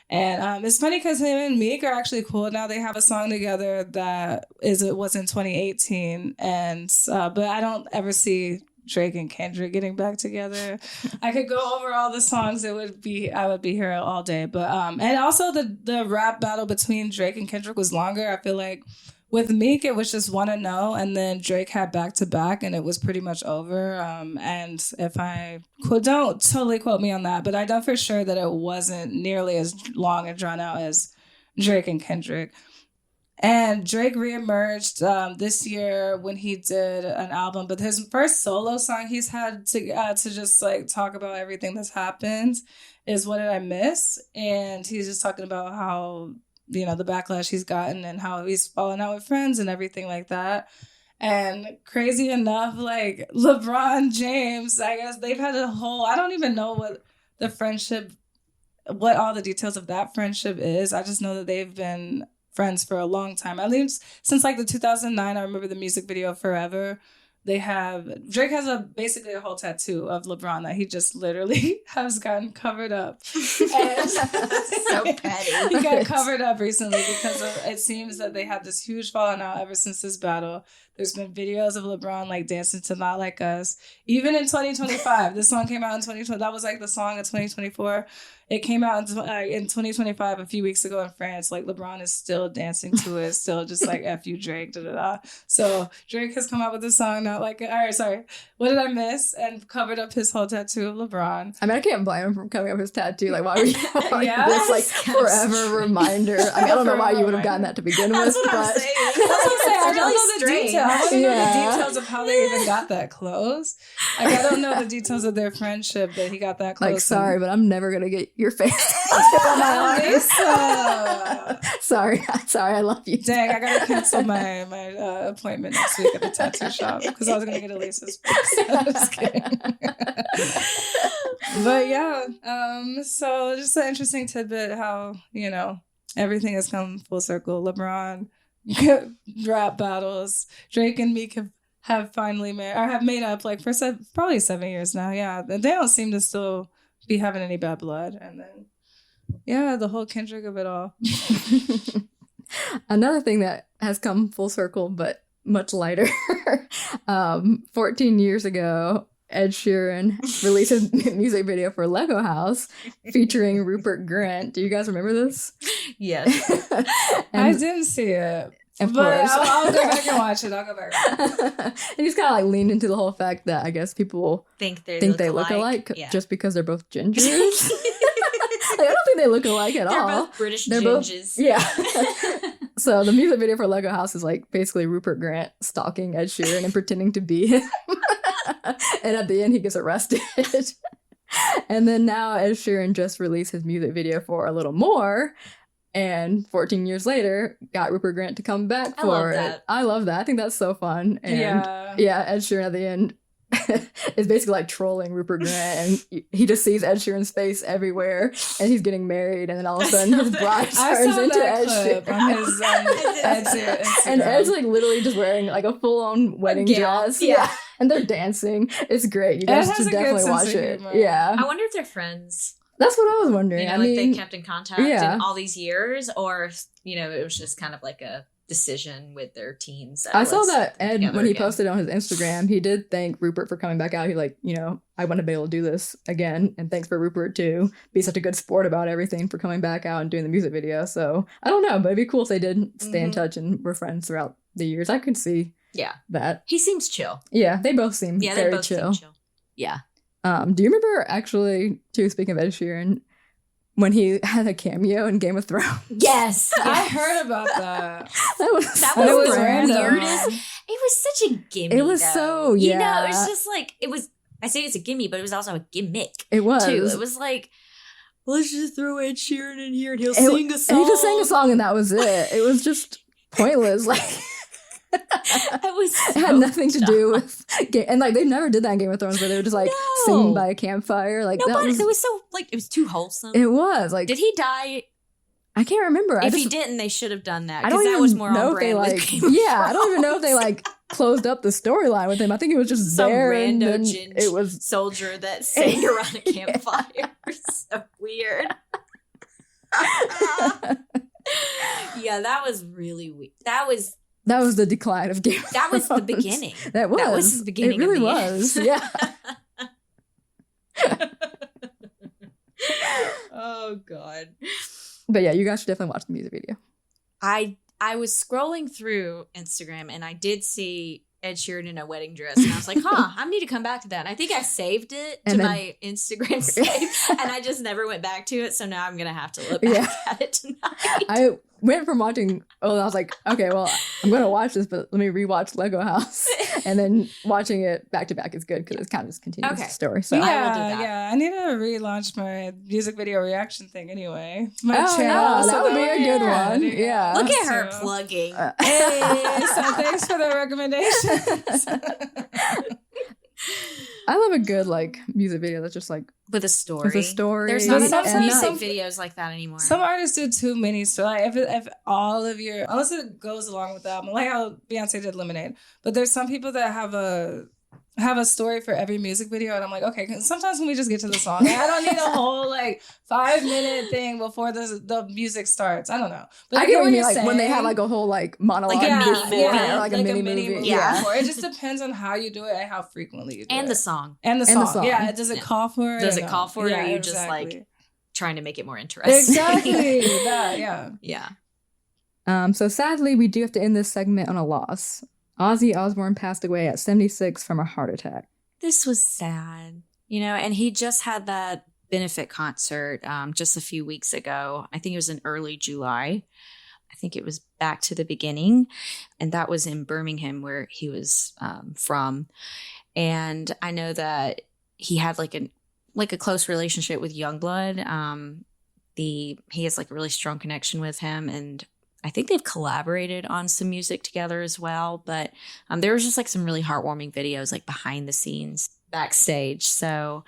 Speaker 2: And it's funny because him and Meek are actually cool now. They have a song together that was in 2018, and but I don't ever see Drake and Kendrick getting back together. I could go over all the songs. I would be here all day. But and also the rap battle between Drake and Kendrick was longer. I feel like with Meek it was just 1-0, and then Drake had back to back, and it was pretty much over. And if don't totally quote me on that, but I know for sure that it wasn't nearly as long and drawn out as Drake and Kendrick. And Drake reemerged this year when he did an album, but his first solo song he's had to just like talk about everything that's happened is "What Did I Miss?" And he's just talking about how, the backlash he's gotten and how he's fallen out with friends and everything like that. And crazy enough, like LeBron James, I guess they've had I don't even know what all the details of that friendship is. I just know that they've been friends for a long time. At least since like the 2009, I remember the music video Forever. Drake has basically a whole tattoo of LeBron that he just literally has gotten covered up. And
Speaker 1: so petty.
Speaker 2: He got covered up recently because it seems that they had this huge falling out ever since this battle. There's been videos of LeBron like dancing to Not Like Us. Even in 2025, this song came out in 2020. That was like the song of 2024. It came out in 2025 a few weeks ago in France. Like LeBron is still dancing to it, still just like F you Drake, da da da. So Drake has come out with this song, Not Like It. All right, sorry. What did I miss? And covered up his whole tattoo of LeBron.
Speaker 3: I mean, I can't blame him for coming up with his tattoo. Like, why would you want
Speaker 2: Yeah.
Speaker 3: this like forever reminder? I mean, I don't know why you would have gotten that to begin with, but
Speaker 2: I don't know the details. I want to know the details of how they even got that close. Like, I don't know the details of their friendship that he got that close.
Speaker 3: like, sorry, but I'm never gonna get your face on my arm. Sorry, I love you.
Speaker 2: Dang, I gotta cancel my appointment next week at the tattoo shop because I was gonna get Elisa's face. I'm just kidding. But yeah, so just an interesting tidbit how, you know, everything has come full circle. LeBron, rap battles, Drake and Meek have finally have made up like for probably 7 years now. Yeah, they don't seem to still be having any bad blood, and then yeah, the whole Kendrick of it all.
Speaker 3: Another thing that has come full circle, but much lighter. 14 years ago, Ed Sheeran released his music video for Lego House featuring Rupert Grint. Do you guys remember this?
Speaker 1: Yes.
Speaker 2: I didn't see it.
Speaker 3: Of
Speaker 2: but
Speaker 3: course.
Speaker 2: I'll go back and watch it. I'll go back.
Speaker 3: And he's kind of like leaned into the whole fact that I guess people
Speaker 1: think
Speaker 3: they look alike
Speaker 1: yeah.
Speaker 3: just because they're both gingers. Like, I don't think they look alike at all.
Speaker 1: They're both British
Speaker 3: They're
Speaker 1: gingers.
Speaker 3: Yeah. So the music video for Lego House is like basically Rupert Grint stalking Ed Sheeran and pretending to be him. And at the end, he gets arrested. And then now Ed Sheeran just released his music video for A Little More. And 14 years later, got Rupert Grint to come back for it. I love that. I think that's so fun. And yeah, Ed Sheeran at the end is basically like trolling Rupert Grint, and he just sees Ed Sheeran's face everywhere, and he's getting married, and then all of a sudden his bride turns into Ed Sheeran
Speaker 2: on his Instagram.
Speaker 3: And Ed's like literally just wearing like a full-on wedding dress, and they're dancing. It's great. You guys should definitely watch it. Yeah,
Speaker 1: I wonder if they're friends.
Speaker 3: That's what I was wondering.
Speaker 1: You know,
Speaker 3: I
Speaker 1: like
Speaker 3: mean,
Speaker 1: they kept in contact in all these years, or you know, it was just kind of like a decision with their teams.
Speaker 3: I saw that Ed, when he posted on his Instagram, he did thank Rupert for coming back out. He like, you know, I want to be able to do this again, and thanks for Rupert to be such a good sport about everything for coming back out and doing the music video. So I don't know, but it'd be cool if they did stay in touch and were friends throughout the years. I could see that.
Speaker 1: He seems chill.
Speaker 3: Yeah, they both seem very chill.
Speaker 1: Yeah.
Speaker 3: Do you remember actually, too, speaking of Ed Sheeran, when he had a cameo in Game of Thrones?
Speaker 1: Yes.
Speaker 2: I heard about that.
Speaker 1: that was the weirdest. It was such a gimme.
Speaker 3: It was so,
Speaker 1: You know, it's just like, it was, I say it's a gimme, but it was also a gimmick.
Speaker 3: It was.
Speaker 1: Too. It was like, let's just throw Ed Sheeran in here and he'll sing a song.
Speaker 3: And he just sang a song and that was it. It was just pointless. Like,
Speaker 1: it was so
Speaker 3: it had nothing to do with and like they never did that in Game of Thrones where they were just like singing by a campfire. Like
Speaker 1: it was so like it was too wholesome.
Speaker 3: It was like,
Speaker 1: did he die?
Speaker 3: I can't remember.
Speaker 1: If he didn't, they should have done that.
Speaker 3: I don't
Speaker 1: that
Speaker 3: even
Speaker 1: was more
Speaker 3: know
Speaker 1: on
Speaker 3: if they
Speaker 1: brand
Speaker 3: like. I don't even know if they like closed up the storyline with him. I think it was just
Speaker 1: some
Speaker 3: there
Speaker 1: rando
Speaker 3: and it was
Speaker 1: soldier that sang around a campfire. So weird. Yeah, that was really weird. That was
Speaker 3: the decline of Game of Thrones.
Speaker 1: That was the beginning.
Speaker 3: That was
Speaker 1: the beginning.
Speaker 3: It really
Speaker 1: of the
Speaker 3: was.
Speaker 1: End.
Speaker 3: Yeah.
Speaker 1: Oh God.
Speaker 3: But yeah, you guys should definitely watch the music video.
Speaker 1: I was scrolling through Instagram and I did see Ed Sheeran in a wedding dress, and I was like, I need to come back to that. And I think I saved it to my Instagram save, and I just never went back to it. So now I'm gonna have to look back at it tonight.
Speaker 3: I went from watching. I was like, okay, well, I'm gonna watch this, but let me rewatch Lego House, and then watching it back to back is good because it kind of just continues the story. So
Speaker 2: I will do that. I need to relaunch my music video reaction thing anyway. My channel.
Speaker 3: Yeah, that would be a good one. Yeah,
Speaker 1: look at her plugging.
Speaker 2: Hey, so thanks for the recommendations.
Speaker 3: I love a good like music video that's just like
Speaker 1: with a story.
Speaker 3: There's
Speaker 1: not enough music videos like that anymore.
Speaker 2: Some artists do too many stories. Like if all of your, unless it goes along with the album, like how Beyonce did Lemonade. But there's some people that have a have a story for every music video, and I'm like, okay, 'cause sometimes when we just get to the song, I don't need a whole like 5-minute thing before the music starts. I don't know, but
Speaker 3: I get what you mean, like when they have like a whole like monologue,
Speaker 1: Like a mini movie.
Speaker 3: or like a mini movie.
Speaker 2: Yeah, it just depends on how you do it and how frequently you do it,
Speaker 1: and the song.
Speaker 2: Yeah, does it call for it?
Speaker 1: Does it call for it, or are you just like trying to make it more interesting?
Speaker 2: Exactly. That,
Speaker 1: yeah.
Speaker 3: So sadly, we do have to end this segment on a loss. Ozzy Osbourne passed away at 76 from a heart attack.
Speaker 1: This was sad, and he just had that benefit concert just a few weeks ago. I think it was in early July. I think it was Back to the Beginning, and that was in Birmingham, where he was from. And I know that he had like a close relationship with Youngblood. He has like a really strong connection with him, and I think they've collaborated on some music together as well. But there was just like some really heartwarming videos like behind the scenes backstage. So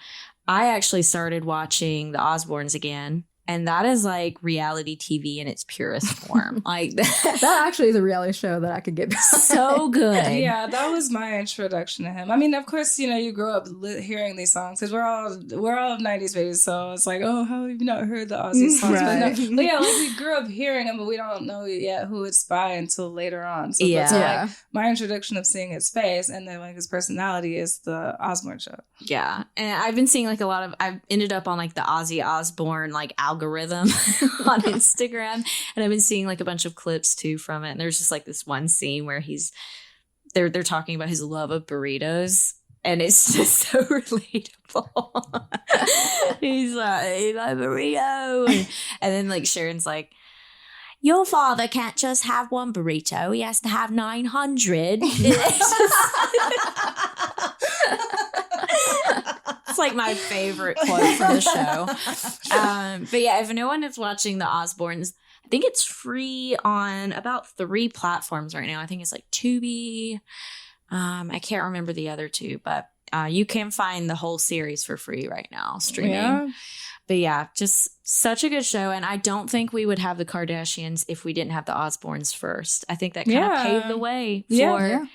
Speaker 1: I actually started watching the Osbournes again. And that is like reality TV in its purest form. Like
Speaker 3: that actually is a reality show that I could get behind.
Speaker 1: So good.
Speaker 2: Yeah, that was my introduction to him. I mean, of course, you grow up hearing these songs because we're all 90s babies. So it's like, oh, how have you not heard the Ozzy songs?
Speaker 3: Right.
Speaker 2: But yeah, like we grew up hearing him, but we don't know yet who it's by until later on. So
Speaker 1: yeah.
Speaker 2: that's like my introduction of seeing his face, and then like his personality is the Osbourne show.
Speaker 1: Yeah, and I've been seeing like I've ended up on like the Ozzy Osbourne like algorithm on Instagram, and I've been seeing like a bunch of clips too from it. And there's just like this one scene where they're talking about his love of burritos, and it's just so relatable. He's like, "Hey, my burrito," and then like Sharon's like, "Your father can't just have one burrito; he has to have 900." It's like my favorite quote from the show. But yeah, if no one is watching the Osbournes, I think it's free on about 3 platforms right now. I think it's like Tubi. I can't remember the other 2, but you can find the whole series for free right now streaming.
Speaker 2: Yeah.
Speaker 1: But yeah, just such a good show. And I don't think we would have the Kardashians if we didn't have the Osbournes first. I think that kind of paved the way for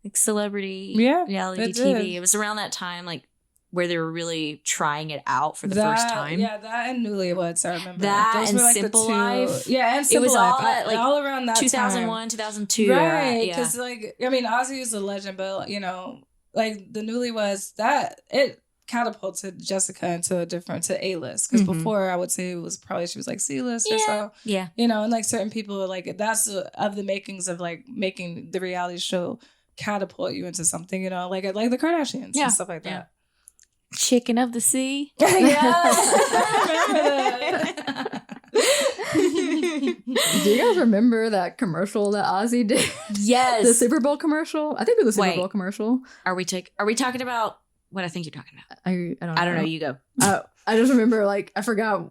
Speaker 1: like celebrity reality TV. It was around that time, like, where they were really trying it out for the first time.
Speaker 2: Yeah, that and Newlyweds, I remember.
Speaker 1: That
Speaker 2: those
Speaker 1: and
Speaker 2: were like
Speaker 1: Simple
Speaker 2: the 2.
Speaker 1: Life.
Speaker 2: Yeah, and Simple
Speaker 1: Life.
Speaker 2: It was
Speaker 1: All like
Speaker 2: all around that
Speaker 1: 2001,
Speaker 2: time.
Speaker 1: 2002.
Speaker 2: Right, because like, I mean, Ozzy is a legend, but like the Newlyweds, that it catapulted Jessica into A-list. Because before, I would say she was like C-list or so.
Speaker 1: Yeah.
Speaker 2: And like certain people, like that's of the makings of like making the reality show catapult you into something, like the Kardashians and stuff like that.
Speaker 1: Yeah. Chicken of the Sea.
Speaker 2: Yeah, I remember that.
Speaker 3: Do you guys remember that commercial that Ozzy did?
Speaker 1: Yes.
Speaker 3: The Super Bowl commercial? I think it was the Super Bowl commercial.
Speaker 1: Are we talking about what I think you're talking about?
Speaker 3: I don't know.
Speaker 1: You go.
Speaker 3: I just remember, like, I forgot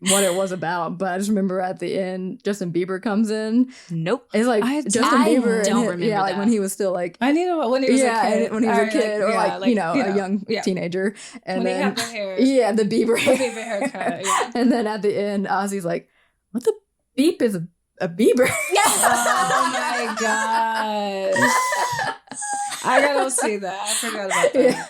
Speaker 3: what it was about, but I just remember at the end, Justin Bieber comes in.
Speaker 1: Nope.
Speaker 3: It's like Justin Bieber.
Speaker 1: Don't remember that.
Speaker 3: Like when he was still like.
Speaker 2: I knew when he was a kid.
Speaker 3: When he was a kid, or a young teenager. And
Speaker 2: when
Speaker 3: then
Speaker 2: he had the hair.
Speaker 3: Yeah, the Bieber
Speaker 2: haircut. Yeah.
Speaker 3: And then at the end, Ozzy's like, "What the beep is a Bieber?"
Speaker 1: Yes.
Speaker 2: Oh my gosh. I gotta see that. I forgot about that.
Speaker 3: Yeah.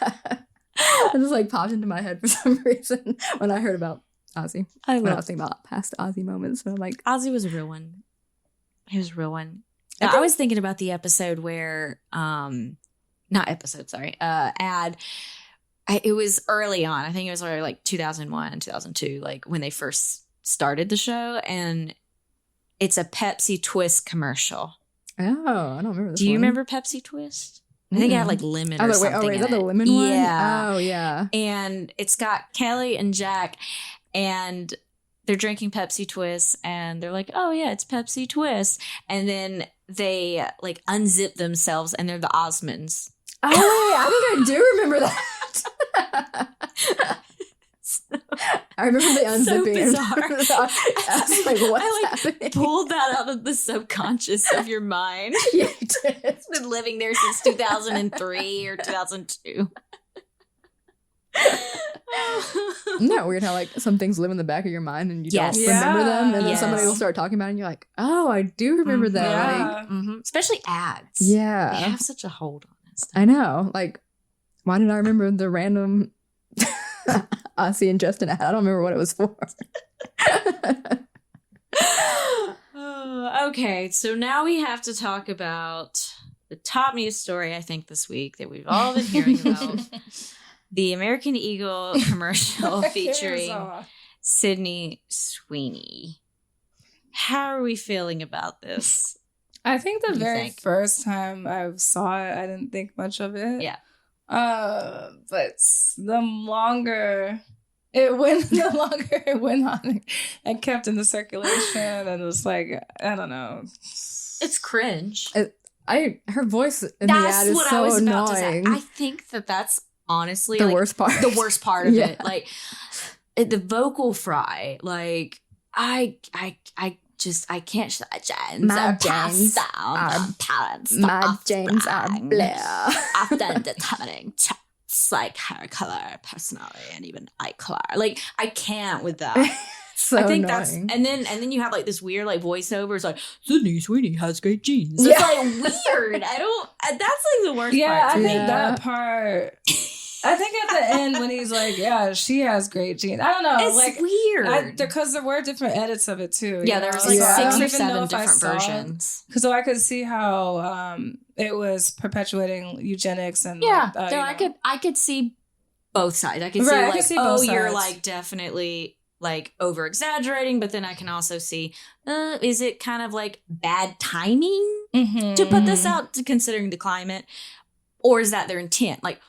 Speaker 3: It just like popped into my head for some reason when I heard about Ozzy. I was thinking about past Ozzy moments. So I'm like,
Speaker 1: Ozzy was a real one. He was a real one. I was thinking about the episode where, ad. It was early on. I think it was like 2001, 2002, like when they first started the show, and it's a Pepsi Twist commercial.
Speaker 3: Oh, I don't remember this.
Speaker 1: Do you remember Pepsi Twist? I think it had like lemon or something.
Speaker 3: Wait, is that the lemon one?
Speaker 1: Yeah.
Speaker 3: Oh, yeah.
Speaker 1: And it's got Kelly and Jack, and they're drinking Pepsi Twist, and they're like, "Oh yeah, it's Pepsi Twist." And then they like unzip themselves, and they're the Osmonds.
Speaker 3: Oh wait, I think I do remember that. I remember the unzipping.
Speaker 1: So
Speaker 3: bizarre. I was like, what's happening?
Speaker 1: Pulled that out of the subconscious of your mind.
Speaker 3: Yeah, you did.
Speaker 1: It's been living there since 2003 or 2002.
Speaker 3: Isn't that weird how like some things live in the back of your mind and you don't remember them, and then somebody will start talking about it and you're like, oh, I do remember that.
Speaker 2: Yeah.
Speaker 1: Like, especially ads.
Speaker 3: Yeah.
Speaker 1: They have such a hold on us.
Speaker 3: I know. Like, Why did I remember the random Ozzy and Justin ad? I don't remember what it was for.
Speaker 1: Okay, so now we have to talk about the top news story, I think, this week that we've all been hearing about. The American Eagle commercial featuring Sydney Sweeney. How are we feeling about this?
Speaker 2: I think the very first time I saw it, I didn't think much of it.
Speaker 1: Yeah.
Speaker 2: But the longer it went on and kept in the circulation, and it was like, I don't know.
Speaker 1: It's cringe.
Speaker 3: Her voice in the ad is so annoying.
Speaker 1: I think that's honestly
Speaker 3: the worst part.
Speaker 1: The worst part of it. Like the vocal fry. Like I can't.
Speaker 3: My jeans are blue.
Speaker 1: Often determining traits like hair color, personality, and even eye color. Like I can't with that.
Speaker 3: So
Speaker 1: I think
Speaker 3: annoying.
Speaker 1: and then you have like this weird like voiceover. It's like Sydney Sweeney has great genes. It's like weird. That's like the worst part.
Speaker 2: Yeah, I think
Speaker 3: Yeah.
Speaker 2: that part. I think at the end when he's like, yeah, she has great genes. I don't know.
Speaker 1: It's
Speaker 2: like
Speaker 1: weird.
Speaker 2: Because there were different edits of it too.
Speaker 1: Yeah, there was like
Speaker 2: I
Speaker 1: 6
Speaker 2: don't
Speaker 1: or
Speaker 2: even know
Speaker 1: 7
Speaker 2: if I
Speaker 1: different
Speaker 2: saw it.
Speaker 1: versions.
Speaker 2: So I could see how it was perpetuating eugenics and
Speaker 1: Yeah,
Speaker 2: like,
Speaker 1: I could see both sides. I could see
Speaker 2: Right, I
Speaker 1: like,
Speaker 2: could see both
Speaker 1: you're
Speaker 2: sides.
Speaker 1: like definitely like over exaggerating, but then I can also see, is it kind of like bad timing to put this out, considering the climate, or is that their intent? Like,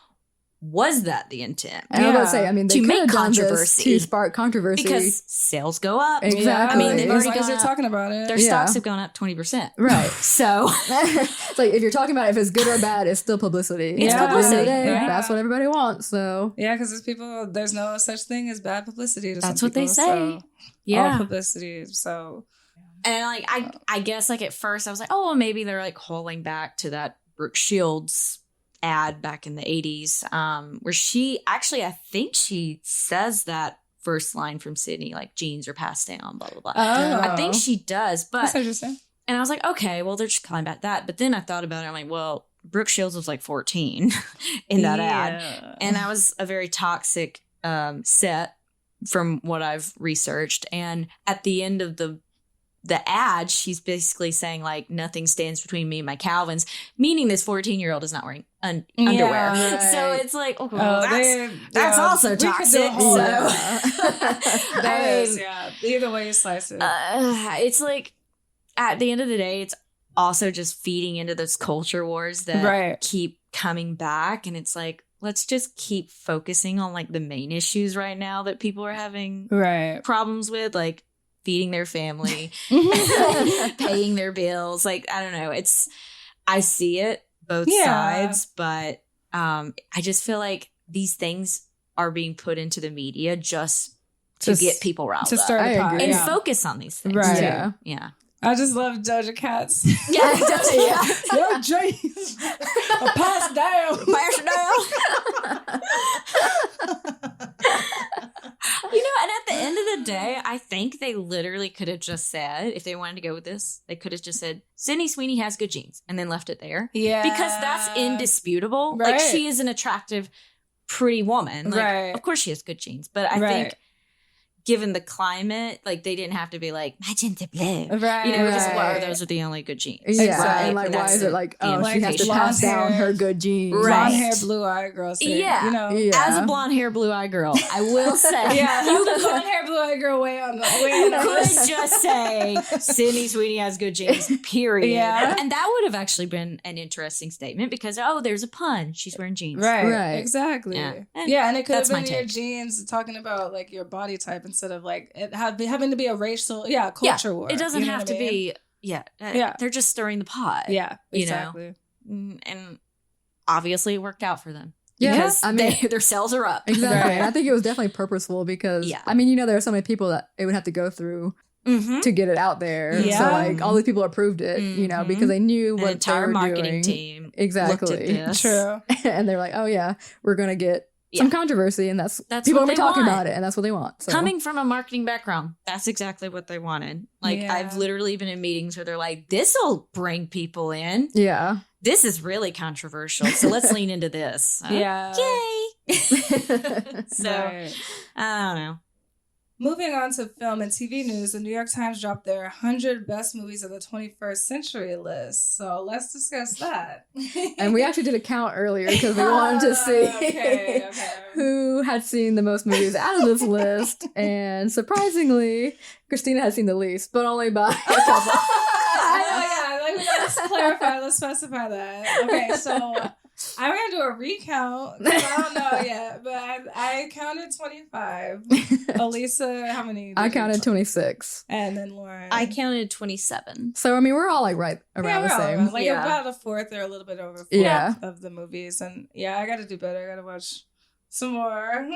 Speaker 1: was that the intent?
Speaker 3: And I was about to say, I mean, they
Speaker 1: To
Speaker 3: could
Speaker 1: make
Speaker 3: have done this
Speaker 1: controversy.
Speaker 3: to spark controversy.
Speaker 1: Because sales go up.
Speaker 3: Exactly.
Speaker 2: Yeah,
Speaker 1: I mean, they've
Speaker 2: as
Speaker 1: already
Speaker 2: long as
Speaker 1: gone
Speaker 2: you're
Speaker 1: up.
Speaker 2: talking about it.
Speaker 1: Their stocks have gone up 20%.
Speaker 3: Right.
Speaker 1: So
Speaker 3: It's like, if you're talking about if it's good or bad, it's still publicity.
Speaker 1: It's
Speaker 3: At the end of the
Speaker 1: publicity,
Speaker 3: day,
Speaker 2: right?
Speaker 3: That's what everybody wants. So
Speaker 2: Yeah, because there's no such thing as bad publicity. To
Speaker 1: That's
Speaker 2: some
Speaker 1: what they
Speaker 2: people,
Speaker 1: say.
Speaker 2: so
Speaker 1: Yeah.
Speaker 2: all publicity. So
Speaker 1: And like I guess like at first I was like, oh, well, maybe they're like calling back to that Brooke Shields ad back in the 80s, where she actually, I think she says that first line from Sydney, like genes are passed down, blah blah blah. I think she does,
Speaker 2: that's
Speaker 1: but
Speaker 2: interesting.
Speaker 1: and I was like, okay, well they're just calling back that. But then I thought about it, I'm like, well, Brooke Shields was like 14 in that ad, and that was a very toxic set from what I've researched. And at the end of the ad, she's basically saying like nothing stands between me and my Calvins, meaning this 14-year-old is not wearing underwear.
Speaker 2: right.
Speaker 1: So it's like, that's
Speaker 2: that's
Speaker 1: also toxic.
Speaker 2: That is, either way you slice it.
Speaker 1: It's like at the end of the day, it's also just feeding into those culture wars that
Speaker 2: Right.
Speaker 1: keep coming back, and it's like, let's just keep focusing on like the main issues right now that people are having
Speaker 2: Right.
Speaker 1: problems with, like feeding their family, paying their bills. Like, I don't know. I see it both sides, but I just feel like these things are being put into the media just to get people riled
Speaker 2: to
Speaker 1: up.
Speaker 2: stir
Speaker 3: I
Speaker 2: the pot.
Speaker 3: agree.
Speaker 1: And
Speaker 2: Yeah.
Speaker 1: focus on these things.
Speaker 2: Right.
Speaker 1: Too.
Speaker 3: Yeah.
Speaker 1: Yeah.
Speaker 2: I just love Doja Cat's.
Speaker 1: Yeah.
Speaker 2: Your jeans are passed down.
Speaker 1: And at the end of the day, I think they literally could have just said, if they wanted to go with this, they could have just said, Sydney Sweeney has good genes, and then left it there.
Speaker 2: Yeah.
Speaker 1: Because that's indisputable.
Speaker 2: Right.
Speaker 1: Like, she is an attractive, pretty woman. Like,
Speaker 2: Right.
Speaker 1: of course she has good genes. But I think, given the climate, like, they didn't have to be like, my genes are blue.
Speaker 2: Right.
Speaker 1: You know, just,
Speaker 2: right.
Speaker 1: well, those are the only good genes.
Speaker 3: Yeah,
Speaker 2: Right.
Speaker 3: and like, why
Speaker 1: That's
Speaker 3: is it like, oh,
Speaker 1: the
Speaker 3: she has to
Speaker 2: blonde
Speaker 3: pass down
Speaker 2: hair.
Speaker 3: her good genes?
Speaker 1: Right.
Speaker 2: Blonde hair, blue eye girl. So,
Speaker 1: Yeah.
Speaker 2: You know.
Speaker 3: Yeah.
Speaker 1: As a blonde hair, blue eye girl, I will say,
Speaker 2: Yeah.
Speaker 1: you
Speaker 2: Blonde hair, blue eye girl way on
Speaker 1: could
Speaker 2: this.
Speaker 1: just say Sydney Sweeney has good genes, period.
Speaker 2: Yeah.
Speaker 1: And that would have actually been an interesting statement because, oh, there's a pun. She's wearing jeans.
Speaker 2: Right.
Speaker 3: Right.
Speaker 2: Exactly.
Speaker 1: Yeah.
Speaker 2: Yeah. And it could have
Speaker 1: That's my
Speaker 2: been your
Speaker 1: take.
Speaker 2: genes talking about like your body type instead of like it having to be a racial, culture war.
Speaker 1: It doesn't
Speaker 2: You know
Speaker 1: have
Speaker 2: what
Speaker 1: to
Speaker 2: I mean?
Speaker 1: be,
Speaker 2: Yeah.
Speaker 1: They're just stirring the pot.
Speaker 2: Yeah.
Speaker 1: You know?
Speaker 2: Exactly.
Speaker 1: And obviously it worked out for them.
Speaker 3: Yeah,
Speaker 1: Because
Speaker 3: I mean,
Speaker 1: their sales are up.
Speaker 3: exactly.
Speaker 2: Right.
Speaker 3: And I think it was definitely purposeful because,
Speaker 1: Yeah.
Speaker 3: I mean, there are so many people that it would have to go through
Speaker 1: Mm-hmm.
Speaker 3: to get it out there.
Speaker 2: Yeah.
Speaker 3: So, like, all these people approved it,
Speaker 1: Mhm.
Speaker 3: because they knew
Speaker 1: An
Speaker 3: what
Speaker 1: entire
Speaker 3: they were
Speaker 1: marketing
Speaker 3: doing.
Speaker 1: team
Speaker 3: Exactly.
Speaker 1: looked at this.
Speaker 2: True.
Speaker 3: And they're like, oh, yeah, we're going to get some controversy. And that's people
Speaker 1: what
Speaker 3: will be
Speaker 1: they
Speaker 3: talking
Speaker 1: want.
Speaker 3: about it. And that's what they want. So.
Speaker 1: Coming from a marketing background, that's exactly what they wanted. Like,
Speaker 2: Yeah.
Speaker 1: I've literally been in meetings where they're like, this'll bring people in.
Speaker 3: Yeah.
Speaker 1: This is really controversial, so let's lean into this.
Speaker 2: Yeah.
Speaker 1: Yay! So,
Speaker 2: Right.
Speaker 1: I don't know.
Speaker 2: Moving on to film and TV news, the New York Times dropped their 100 best movies of the 21st century list. So let's discuss that.
Speaker 3: And we actually did a count earlier because we wanted to see
Speaker 2: Okay.
Speaker 3: who had seen the most movies out of this list. And surprisingly, Christina had seen the least, but only by a couple.
Speaker 2: Let's clarify. Let's specify that. Okay, so I'm gonna do a recount because I don't know yet, but I counted 25. Elisa, how many?
Speaker 3: I counted 26.
Speaker 2: And then Lauren.
Speaker 1: I counted 27.
Speaker 3: So, I mean, we're all like right around the same.
Speaker 2: Around, like
Speaker 1: Yeah.
Speaker 2: about a fourth or a little bit over fourth
Speaker 3: Yeah.
Speaker 2: of the movies. And yeah, I gotta do better. I gotta watch some more.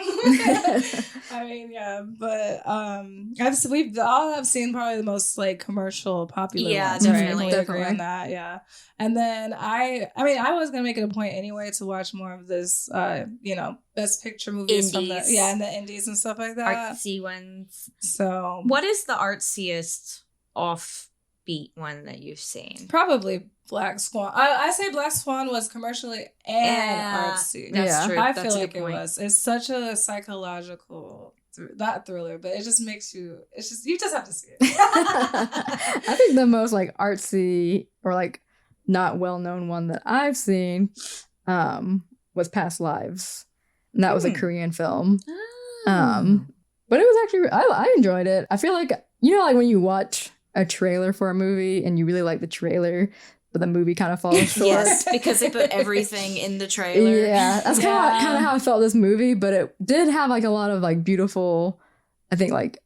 Speaker 2: I mean, yeah, but we've all have seen probably the most like commercial popular
Speaker 1: Yeah,
Speaker 2: ones, right?
Speaker 1: definitely.
Speaker 2: We agree on that, yeah. And then I was gonna make it a point anyway to watch more of this, best picture movies from the
Speaker 1: Indies.
Speaker 2: and the indies and stuff like that.
Speaker 1: Artsy ones.
Speaker 2: So
Speaker 1: What is the artsiest offbeat one that you've seen?
Speaker 2: probably Black Swan. I say Black Swan was commercially and
Speaker 1: Yeah,
Speaker 2: artsy.
Speaker 1: That's
Speaker 3: Yeah.
Speaker 1: true.
Speaker 2: I
Speaker 1: That's
Speaker 2: feel
Speaker 1: a
Speaker 2: like
Speaker 1: good
Speaker 2: it
Speaker 1: point.
Speaker 2: was. It's such a psychological, not thriller, but it just makes you. It's just you just have to see it.
Speaker 3: I think the most like artsy or like not well known one that I've seen was Past Lives. And that was a Korean film. But it was actually I enjoyed it. I feel like like when you watch a trailer for a movie and you really like the trailer, but the movie kind of falls short.
Speaker 1: Yes, because they put everything in the trailer.
Speaker 3: Yeah, that's kind of how I felt this movie, but it did have like a lot of like beautiful, I think like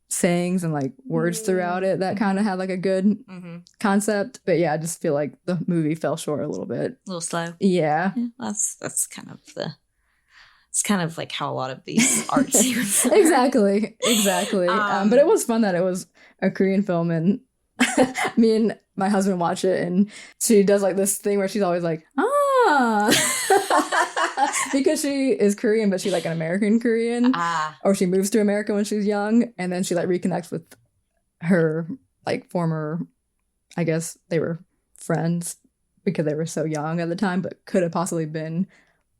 Speaker 3: sayings and like words throughout it that kind of had like a good
Speaker 1: Mm-hmm.
Speaker 3: concept. But yeah, I just feel like the movie fell short a little bit.
Speaker 1: A little slow.
Speaker 3: Yeah.
Speaker 1: Yeah, that's kind of it's kind of like how a lot of these artsy ones are.
Speaker 3: Exactly. But it was fun that it was a Korean film, and me and my husband watch it, and she does like this thing where she's always like, because she is Korean, but she's like an American Korean, or she moves to America when she's young, and then she like reconnects with her like former, I guess they were friends because they were so young at the time, but could have possibly been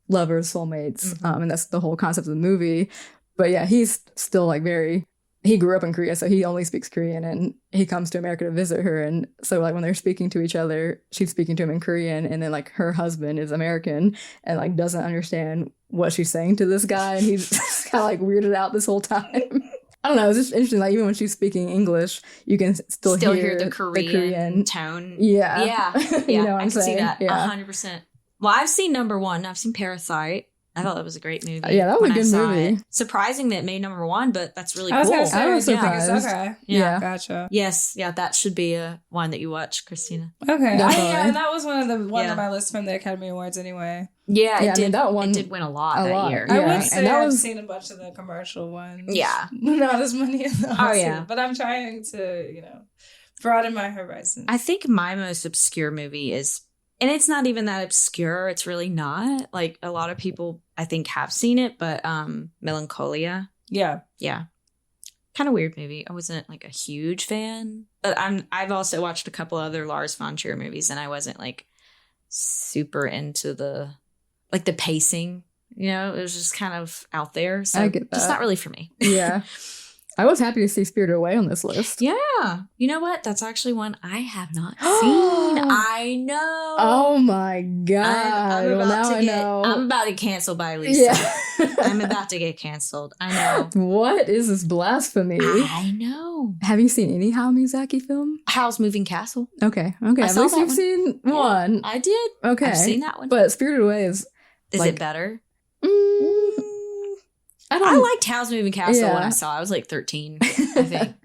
Speaker 3: lovers, soulmates, and that's the whole concept of the movie. But yeah, he's still like he grew up in Korea, so he only speaks Korean, and he comes to America to visit her. And so like when they're speaking to each other, she's speaking to him in Korean, and then like her husband is American and like doesn't understand what she's saying to this guy, and he's just kind of like weirded out this whole time. I don't know, it's just interesting. Like even when she's speaking English, you can still hear
Speaker 1: the Korean tone.
Speaker 3: Yeah.
Speaker 1: Yeah.
Speaker 3: You know what
Speaker 1: I
Speaker 3: I'm
Speaker 1: can see
Speaker 3: saying?
Speaker 1: that
Speaker 3: Yeah.
Speaker 1: 100%. Well, I've seen number one. I've seen Parasite. I thought that was a great movie.
Speaker 3: Yeah, that was a
Speaker 1: when I
Speaker 3: good
Speaker 1: saw
Speaker 3: movie.
Speaker 1: it. Surprising that it made number one, but that's really
Speaker 2: I was
Speaker 1: cool.
Speaker 2: gonna say,
Speaker 3: I was
Speaker 2: do you think it's
Speaker 3: surprised.
Speaker 2: okay.
Speaker 3: Yeah.
Speaker 2: Gotcha.
Speaker 1: Yes, yeah, that should be a one that you watch, Christina.
Speaker 2: Okay.
Speaker 3: Definitely.
Speaker 2: And that was one of
Speaker 1: Yeah.
Speaker 2: on my list from the Academy Awards anyway.
Speaker 1: Yeah,
Speaker 3: Yeah,
Speaker 1: it
Speaker 3: I
Speaker 1: did.
Speaker 3: mean, that one-
Speaker 1: it did win a lot
Speaker 3: a
Speaker 1: that
Speaker 3: lot.
Speaker 1: year.
Speaker 2: I
Speaker 3: Yeah,
Speaker 2: would say
Speaker 3: and that
Speaker 2: I've
Speaker 3: was-
Speaker 2: seen a bunch of the commercial ones.
Speaker 1: Yeah.
Speaker 2: Not as many as the
Speaker 1: Oh, yeah.
Speaker 2: but I'm trying to, broaden my horizon.
Speaker 1: I think my most obscure movie is, and it's not even that obscure. It's really not. Like a lot of people, I think, have seen it, but Melancholia.
Speaker 2: Yeah.
Speaker 1: Yeah. Kind of weird movie. I wasn't like a huge fan, but I've also watched a couple other Lars von Trier movies, and I wasn't like super into the pacing. It was just kind of out there. So
Speaker 3: I get
Speaker 1: just
Speaker 3: that.
Speaker 1: not really for me.
Speaker 3: Yeah. I was happy to see Spirited Away on this list.
Speaker 1: Yeah. You know what? That's actually one I have not seen. I know.
Speaker 3: Oh my god.
Speaker 1: I'm
Speaker 3: Well,
Speaker 1: about
Speaker 3: now
Speaker 1: to
Speaker 3: I know.
Speaker 1: I'm about to get canceled by Lisa.
Speaker 3: Yeah.
Speaker 1: I'm about to get canceled. I know.
Speaker 3: What is this blasphemy?
Speaker 1: I know.
Speaker 3: Have you seen any Hayao Miyazaki film?
Speaker 1: Howl's Moving Castle?
Speaker 3: Okay.
Speaker 1: I
Speaker 3: At
Speaker 1: saw
Speaker 3: least
Speaker 1: that
Speaker 3: you've
Speaker 1: one.
Speaker 3: seen one.
Speaker 1: I did.
Speaker 3: Okay.
Speaker 1: I've seen that one.
Speaker 3: But Spirited Away is
Speaker 1: Is
Speaker 3: like-
Speaker 1: it better?
Speaker 3: I
Speaker 1: I
Speaker 3: don't
Speaker 1: liked Howl's Moving Castle when
Speaker 3: Yeah.
Speaker 1: I saw it. I was like 13, I think.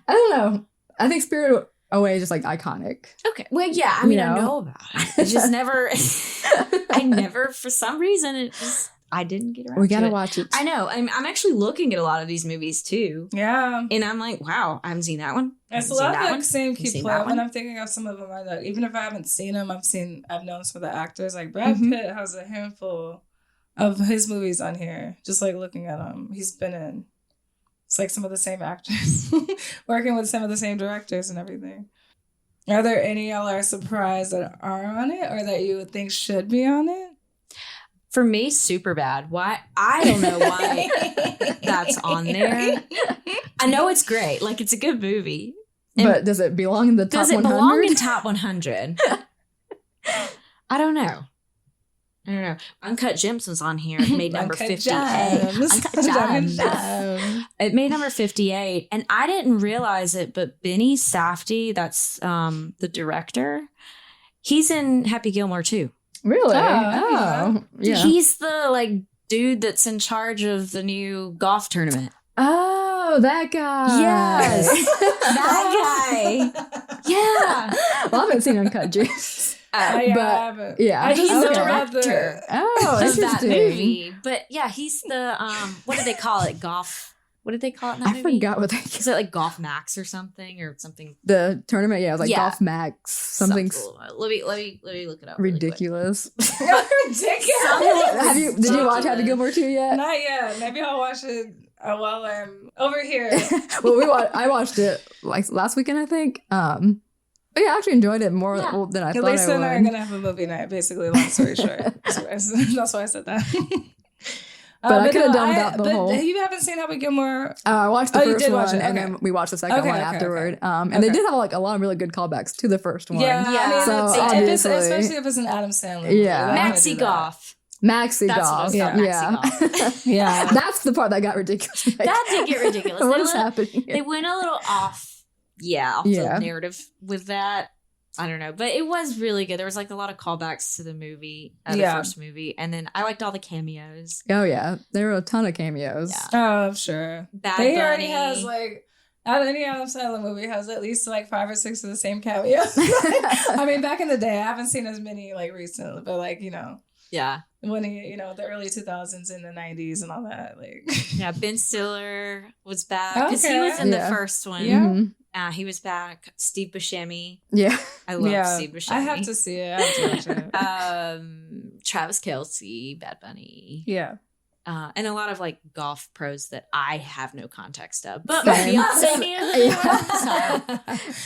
Speaker 3: I don't know. I think Spirited Away is just like iconic.
Speaker 1: Okay. Well, yeah. I mean, I
Speaker 3: You know?
Speaker 1: know about it. It just never, I never, for some reason, I didn't get around
Speaker 3: We
Speaker 1: to
Speaker 3: gotta
Speaker 1: it.
Speaker 3: watch it.
Speaker 1: I know. I'm actually looking at a lot of these movies too.
Speaker 2: Yeah.
Speaker 1: And I'm like, wow, I haven't seen that one.
Speaker 2: It's a
Speaker 1: Haven't seen
Speaker 2: lot
Speaker 1: that
Speaker 2: of
Speaker 1: one.
Speaker 2: the same
Speaker 1: Haven't
Speaker 2: key
Speaker 1: seen
Speaker 2: play.
Speaker 1: that
Speaker 2: When
Speaker 1: one.
Speaker 2: I'm thinking of some of them, even if I haven't seen them, I've known some of the actors. Like Brad Pitt has a handful of his movies on here. Just like looking at him, he's been in. It's like some of the same actors, working with some of the same directors and everything. Are there any y'all are surprised that are on it or that you would think should be on it?
Speaker 1: For me, Superbad. Why? I don't know why that's on there. I know it's great. Like, it's a good movie.
Speaker 3: But does it belong in the top 100?
Speaker 1: Does it belong in top 100? I don't know. Uncut Gems was on here. It made number 58. Uncut Gems. It made number 58. And I didn't realize it, but Benny Safdie, that's the director, he's in Happy Gilmore too.
Speaker 3: Really?
Speaker 2: Oh,
Speaker 3: yeah.
Speaker 1: He's the like dude that's in charge of the new golf tournament.
Speaker 3: Oh, that guy.
Speaker 1: Yes. That guy. Yeah.
Speaker 3: Well, I haven't seen Uncut Gems.
Speaker 2: But
Speaker 3: yeah,
Speaker 1: he's the
Speaker 2: about
Speaker 1: director
Speaker 3: of
Speaker 1: that movie. But yeah, he's the what do they call it? Golf. What did they call it in that movie?
Speaker 3: I forgot what they call it.
Speaker 1: Is it like Golf Max or something?
Speaker 3: The tournament, yeah, it was like Golf Max. Something.
Speaker 1: Let me look it up.
Speaker 3: Ridiculous.
Speaker 2: Ridiculous.
Speaker 3: Did you watch Happy Gilmore 2 yet?
Speaker 2: Not yet. Maybe I'll watch it while I'm over here.
Speaker 3: Well, I watched it like last weekend, I think. But yeah, I actually enjoyed it more than I thought
Speaker 2: Lisa
Speaker 3: I would.
Speaker 2: and I are gonna have a movie night. Basically, long story short. That's why I said that.
Speaker 3: But I could have done without the whole.
Speaker 2: You haven't seen Happy Gilmore?
Speaker 3: I watched the first one,
Speaker 2: okay.
Speaker 3: and then we watched the second one afterward. And they did have like a lot of really good callbacks to the first one.
Speaker 2: Yeah. I mean,
Speaker 3: so
Speaker 2: especially if it's an Adam Sandler movie.
Speaker 3: Yeah,
Speaker 1: Maxi Golf.
Speaker 3: Maxi
Speaker 1: That's
Speaker 3: Golf.
Speaker 2: Yeah.
Speaker 3: That's the part that got ridiculous.
Speaker 1: That did get ridiculous.
Speaker 3: What is happening?
Speaker 1: They went a little off the narrative with that. I don't know, but it was really good. There was like a lot of callbacks to the movie, the first movie, and then I liked all the cameos.
Speaker 3: Oh yeah, there were a ton of cameos.
Speaker 2: Yeah. Oh sure.
Speaker 1: Bad Bunny
Speaker 2: already has like any Adam Sandler movie has at least like 5 or 6 of the same cameos. I mean, back in the day, I haven't seen as many like recently, but like when he the early 2000s and the 90s and all that
Speaker 1: Ben Stiller was back because he was in the first one.
Speaker 2: Yeah.
Speaker 3: Mm-hmm.
Speaker 1: He was back. Steve Buscemi.
Speaker 3: Yeah.
Speaker 1: I love Steve Buscemi.
Speaker 2: I have to see it. I have to watch it.
Speaker 1: Travis Kelce, Bad Bunny.
Speaker 2: Yeah.
Speaker 1: And a lot of like golf pros that I have no context of. But my fiance knew.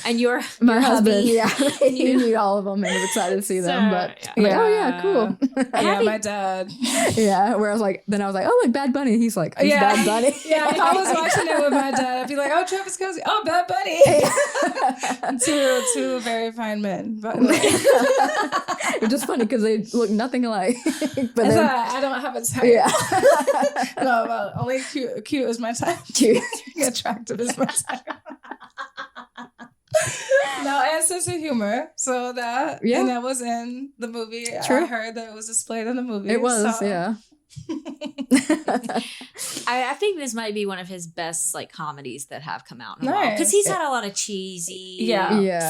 Speaker 1: And
Speaker 3: my husband,
Speaker 1: hubby.
Speaker 3: he knew all of them and was excited to see them. But oh yeah, cool.
Speaker 2: Yeah, my dad.
Speaker 3: Yeah, where I was like, oh, like Bad Bunny. He's like, Bad Bunny.
Speaker 2: Yeah, if I was watching it with my dad, I'd be like, oh, Travis Kelce, oh, Bad Bunny. two very fine men. But
Speaker 3: it's just funny because they look nothing alike. But
Speaker 2: I don't have a type.
Speaker 3: Yeah.
Speaker 2: No, well, only cute is my type.
Speaker 3: Cute.
Speaker 2: Attractive is my type. No, and sense of humor. So that and that was in the movie. True. I heard that it was displayed in the movie.
Speaker 3: It was, yeah.
Speaker 1: I think this might be one of his best like comedies that have come out in a while because he's had a lot of cheesy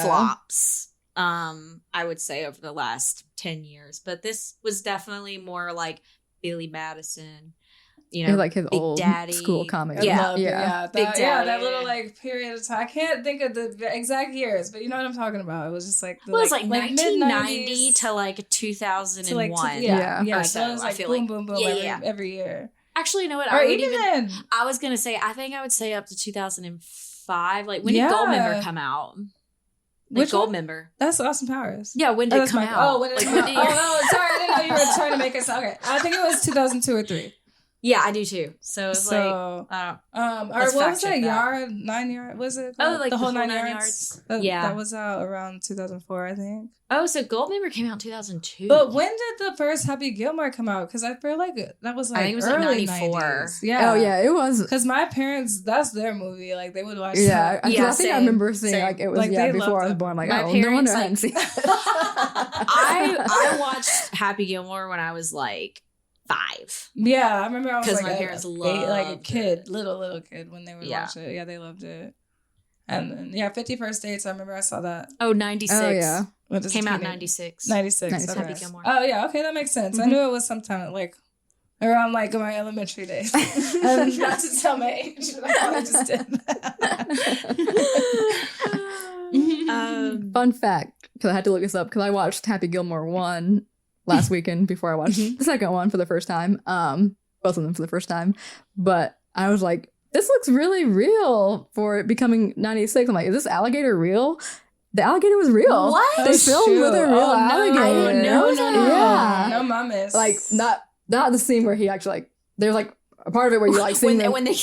Speaker 1: flops. I would say over the last 10 years, but this was definitely more like Billy Madison,
Speaker 3: like his
Speaker 1: Big
Speaker 3: old
Speaker 1: Daddy.
Speaker 3: school comic.
Speaker 1: Big
Speaker 2: Daddy.
Speaker 1: Yeah,
Speaker 2: that little like period of time. I can't think of the exact years, but you know what I'm talking about. It was just like
Speaker 1: it was like 1990 to like 2001.
Speaker 2: Yeah.
Speaker 1: Or
Speaker 2: So it was like boom, boom, boom every year.
Speaker 1: Actually, you know what?
Speaker 2: Or even then,
Speaker 1: I was gonna say I think I would say up to 2005. Like when did Goldmember come out?
Speaker 2: Which
Speaker 1: Goldmember?
Speaker 2: That's Austin Powers.
Speaker 1: Yeah, when did it come out?
Speaker 2: Oh, when did it come out? Oh, sorry, I didn't know you were trying to make it sound. Okay, I think it was 2002 or 3.
Speaker 1: Yeah, I do too. So it's like,
Speaker 2: or what was that? 9 Yard? Was it?
Speaker 1: Like
Speaker 2: the whole 9 yards. That was out around 2004, I think.
Speaker 1: Oh, so Goldmember came out in 2002.
Speaker 2: But when did the first Happy Gilmore come out? Because I feel like that was like
Speaker 1: I think it was
Speaker 2: early
Speaker 1: like 94.
Speaker 2: 90s. Yeah.
Speaker 3: Oh yeah, it was.
Speaker 2: Because my parents, that's their movie. Like they would watch.
Speaker 3: Yeah, I think
Speaker 2: same,
Speaker 3: I remember seeing like it was before I was born. Like, no wonder I hadn't seen it.
Speaker 1: I watched Happy Gilmore when I was like 5.
Speaker 2: Yeah, I remember I was like
Speaker 1: my parents loved
Speaker 2: like a kid, little kid when they would watch it. Yeah, they loved it. And then 50 First Dates. I remember I saw that.
Speaker 1: Oh, 96.
Speaker 3: Oh yeah,
Speaker 1: came out in 96.
Speaker 2: 96.
Speaker 1: Happy Gilmore.
Speaker 2: Oh yeah, okay, that makes sense. Mm-hmm. I knew it was sometime like around like my elementary days. And not to tell my age, but I probably just did.
Speaker 3: Fun fact, because I had to look this up because I watched Happy Gilmore 1 last weekend before I watched the second one for the first time. Both of them for the first time. But I was like, this looks really real for it becoming 96. I'm like, is this alligator real? The alligator was real.
Speaker 1: What?
Speaker 3: They
Speaker 2: That's
Speaker 3: filmed
Speaker 2: true.
Speaker 3: with a real
Speaker 2: Oh, no.
Speaker 3: alligator.
Speaker 1: I didn't know that.
Speaker 3: Yeah.
Speaker 2: No mames.
Speaker 3: Like not the scene where he actually like there's like a part of it where you like see them.
Speaker 1: when they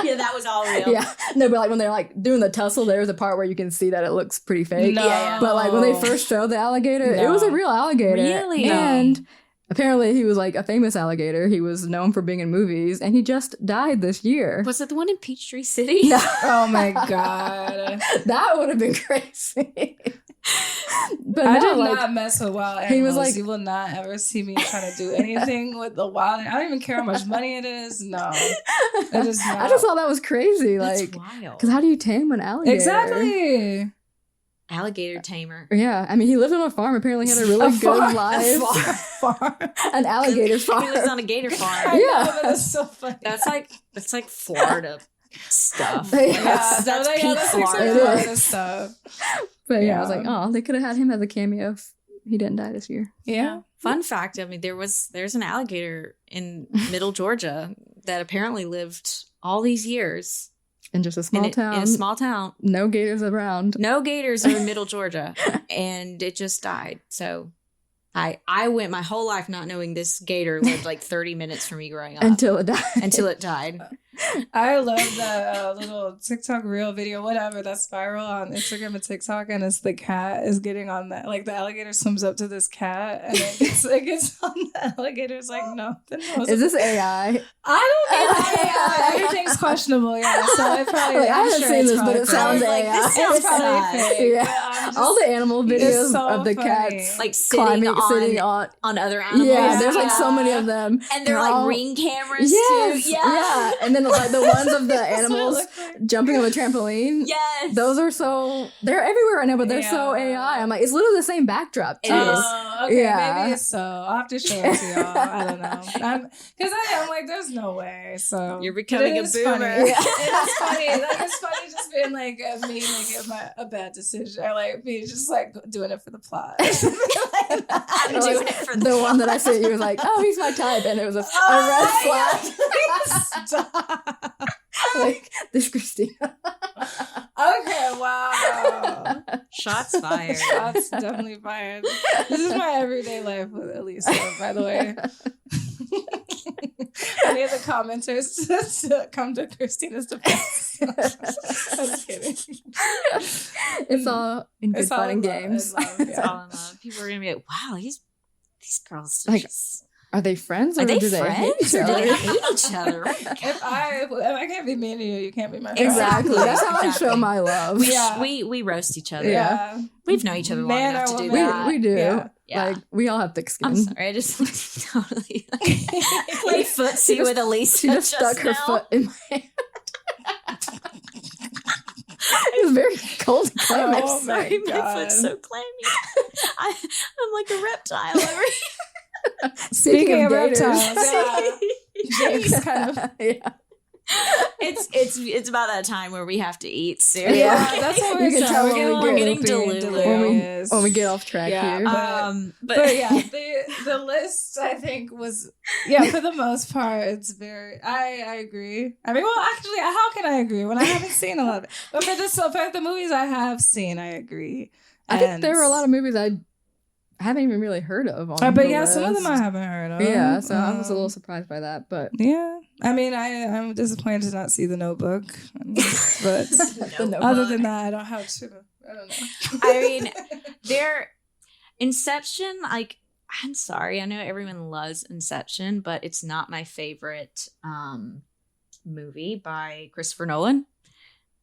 Speaker 1: yeah, that was all real.
Speaker 3: Yeah, no, but like when they're like doing the tussle, there's a part where you can see that it looks pretty fake.
Speaker 2: No.
Speaker 1: Yeah.
Speaker 3: But like when they first showed the alligator, it was a real alligator.
Speaker 1: Really?
Speaker 3: And apparently he was like a famous alligator. He was known for being in movies, and he just died this year.
Speaker 1: Was it the one in Peachtree City?
Speaker 3: No.
Speaker 2: Oh my God.
Speaker 3: That would have been crazy. But
Speaker 2: I
Speaker 3: no,
Speaker 2: did
Speaker 3: like,
Speaker 2: not mess with wild animals.
Speaker 3: he was like-
Speaker 2: you will not ever see me trying to do anything with the wild. I don't even care how much money it is. No. It is not.
Speaker 3: I just thought that was crazy.
Speaker 1: That's
Speaker 3: Like,
Speaker 1: wild.
Speaker 3: because how do you tame an alligator?
Speaker 2: Exactly.
Speaker 1: Alligator tamer.
Speaker 3: Yeah, I mean, he lived on a farm. Apparently, he had a really good
Speaker 2: farm.
Speaker 3: life.
Speaker 2: Farm.
Speaker 3: An alligator farm.
Speaker 1: He lives on a gator
Speaker 2: I
Speaker 1: farm.
Speaker 3: Yeah.
Speaker 2: know, but that's so funny.
Speaker 1: That's like Florida stuff.
Speaker 3: Yeah.
Speaker 1: That's
Speaker 2: like
Speaker 1: peak
Speaker 2: like
Speaker 1: Florida.
Speaker 3: It
Speaker 2: Florida
Speaker 3: is.
Speaker 2: stuff.
Speaker 3: But yeah, I
Speaker 2: Yeah.
Speaker 3: was like, oh, they could have had him as a cameo if he didn't die this year.
Speaker 2: Yeah.
Speaker 1: Fun fact, I mean, there's an alligator in middle Georgia that apparently lived all these years
Speaker 3: In just a small town.
Speaker 1: in a small town.
Speaker 3: No gators around.
Speaker 1: No gators are in middle Georgia, and it just died. So I went my whole life not knowing this gator lived like 30 minutes from me growing up
Speaker 3: Until it died.
Speaker 1: until it died.
Speaker 2: I love that little TikTok reel video, whatever, that's viral on Instagram and TikTok, and it's the cat is getting on that. Like the alligator swims up to this cat, and it gets on the alligator's like, no.
Speaker 3: Is this AI?
Speaker 2: I don't know. Everything's questionable, yeah. So it probably.
Speaker 3: Like, I
Speaker 2: I'm
Speaker 3: haven't
Speaker 2: sure
Speaker 3: seen
Speaker 2: it's
Speaker 3: this, but
Speaker 2: probably
Speaker 3: it sounds
Speaker 2: fake.
Speaker 3: AI.
Speaker 1: This sounds
Speaker 2: It's probably
Speaker 1: sad.
Speaker 2: fake.
Speaker 3: Yeah.
Speaker 2: but I'm just-
Speaker 3: All the animal videos
Speaker 2: so
Speaker 3: of the
Speaker 2: funny.
Speaker 3: cats
Speaker 1: Like sitting on other animals.
Speaker 3: Yeah, there's like so many of them.
Speaker 1: And they're like
Speaker 3: all-
Speaker 1: ring cameras
Speaker 3: Yes,
Speaker 1: too.
Speaker 3: yeah. And then like the ones of the
Speaker 2: That's what it
Speaker 3: animals
Speaker 2: looks like.
Speaker 3: jumping on the trampoline.
Speaker 1: Yes.
Speaker 3: Those are they're everywhere right now, but they're so
Speaker 2: Yeah.
Speaker 3: AI. I'm like, it's literally the same backdrop too.
Speaker 1: It is.
Speaker 2: Oh, okay,
Speaker 3: Yeah.
Speaker 2: maybe it's so. I'll have to show it to y'all. I don't know. Because I'm like, there's no way. So
Speaker 1: You're becoming
Speaker 2: But it
Speaker 1: a
Speaker 2: is
Speaker 1: boomer.
Speaker 2: Funny.
Speaker 1: Yeah.
Speaker 2: It is funny. Like it's funny just being like me making a bad decision. Or like me just like doing it for the plot.
Speaker 1: I'm doing it for
Speaker 3: The one that I sent you was like, oh, he's my type, and it was a red flag.
Speaker 2: Stop.
Speaker 3: Like this Christina.
Speaker 2: Okay, wow.
Speaker 1: Shots fired.
Speaker 2: Shots definitely fired. This is my everyday life with Elisa, by the way. I need the commenters to come to Christina's defense. I'm just kidding.
Speaker 3: It's all in good
Speaker 2: It's all
Speaker 3: fun and
Speaker 2: in love,
Speaker 3: games.
Speaker 2: in love,
Speaker 1: It's
Speaker 2: yeah.
Speaker 1: all in love. People are gonna be like, wow, these girls
Speaker 3: Like,
Speaker 1: just,
Speaker 3: Are they friends? Or
Speaker 1: are they
Speaker 3: do
Speaker 1: friends?
Speaker 3: hate each
Speaker 1: Or do they
Speaker 3: other?
Speaker 1: hate each other?
Speaker 2: If I can't be mean to you, you can't be my friend.
Speaker 3: Exactly. That's how I
Speaker 1: Exactly.
Speaker 3: show my love.
Speaker 2: Yeah.
Speaker 1: We roast each other.
Speaker 3: Yeah.
Speaker 1: We've known each other long
Speaker 2: Man
Speaker 1: enough
Speaker 2: or
Speaker 1: to do
Speaker 2: woman.
Speaker 1: that.
Speaker 3: We do.
Speaker 2: Yeah.
Speaker 1: Yeah.
Speaker 3: Like we all have thick skin.
Speaker 1: I'm sorry, I just totally played footsie with Elisa.
Speaker 3: She just stuck her
Speaker 1: now.
Speaker 3: foot in my hand. It was very cold and clammy.
Speaker 2: Oh,
Speaker 1: I'm sorry, my
Speaker 2: God.
Speaker 1: foot's so clammy. I'm like a reptile over here.
Speaker 2: Speaking of
Speaker 3: gators.
Speaker 2: reptiles, yeah. Jake's kind of.
Speaker 3: Yeah.
Speaker 1: It's about that time where we have to eat soon.
Speaker 3: Yeah,
Speaker 2: that's what
Speaker 3: You
Speaker 2: we're
Speaker 3: can tell
Speaker 2: saying.
Speaker 3: when we
Speaker 1: getting
Speaker 2: Loopy and
Speaker 1: delirious.
Speaker 3: When we get off track
Speaker 2: Yeah,
Speaker 3: here.
Speaker 2: but yeah, the list I think was for the most part it's very I agree. I mean, well, actually, how can I agree when I haven't seen a lot of it? But for the movies I have seen, I agree.
Speaker 3: I think there were a lot of movies I haven't even really heard of. On
Speaker 2: but
Speaker 3: the
Speaker 2: yeah, some of them
Speaker 3: list.
Speaker 2: I haven't heard of.
Speaker 3: Yeah, so I was a little surprised by that, but
Speaker 2: Yeah, I mean, I'm disappointed to not see The Notebook, but
Speaker 3: Notebook.
Speaker 2: other than that, I don't have to. I don't know.
Speaker 1: I mean, Inception, like, I'm sorry, I know everyone loves Inception, but it's not my favorite movie by Christopher Nolan.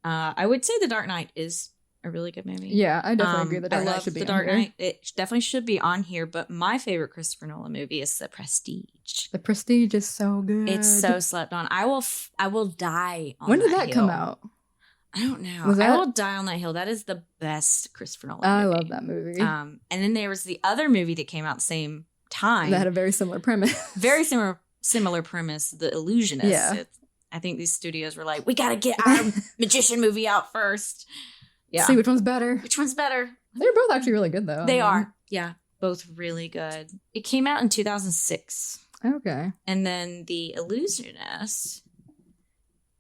Speaker 1: I would say The Dark Knight is a really good movie.
Speaker 3: yeah, I definitely agree. The Dark
Speaker 1: I
Speaker 3: Knight
Speaker 1: love
Speaker 3: should be
Speaker 1: The
Speaker 3: on
Speaker 1: Dark
Speaker 3: here.
Speaker 1: Knight. It definitely should be on here, but my favorite Christopher Nolan movie is The Prestige.
Speaker 3: The Prestige is so good.
Speaker 1: It's so slept on. I will die on
Speaker 3: When did
Speaker 1: that
Speaker 3: that come
Speaker 1: hill.
Speaker 3: out?
Speaker 1: I don't know.
Speaker 3: Was
Speaker 1: I
Speaker 3: that-
Speaker 1: will die on that hill. That is the best Christopher Nolan
Speaker 3: I
Speaker 1: movie.
Speaker 3: love that movie.
Speaker 1: And then there was the other movie that came out the same time.
Speaker 3: That had a very similar premise.
Speaker 1: Very similar premise, The Illusionist.
Speaker 3: Yeah.
Speaker 1: I think these studios were like, we got to get our magician movie out first. Yeah.
Speaker 3: See which one's better.
Speaker 1: Which one's better?
Speaker 3: They're both actually really good, though.
Speaker 1: They are. Yeah. Both really good. It came out in 2006.
Speaker 3: Okay.
Speaker 1: And then The Illusionist,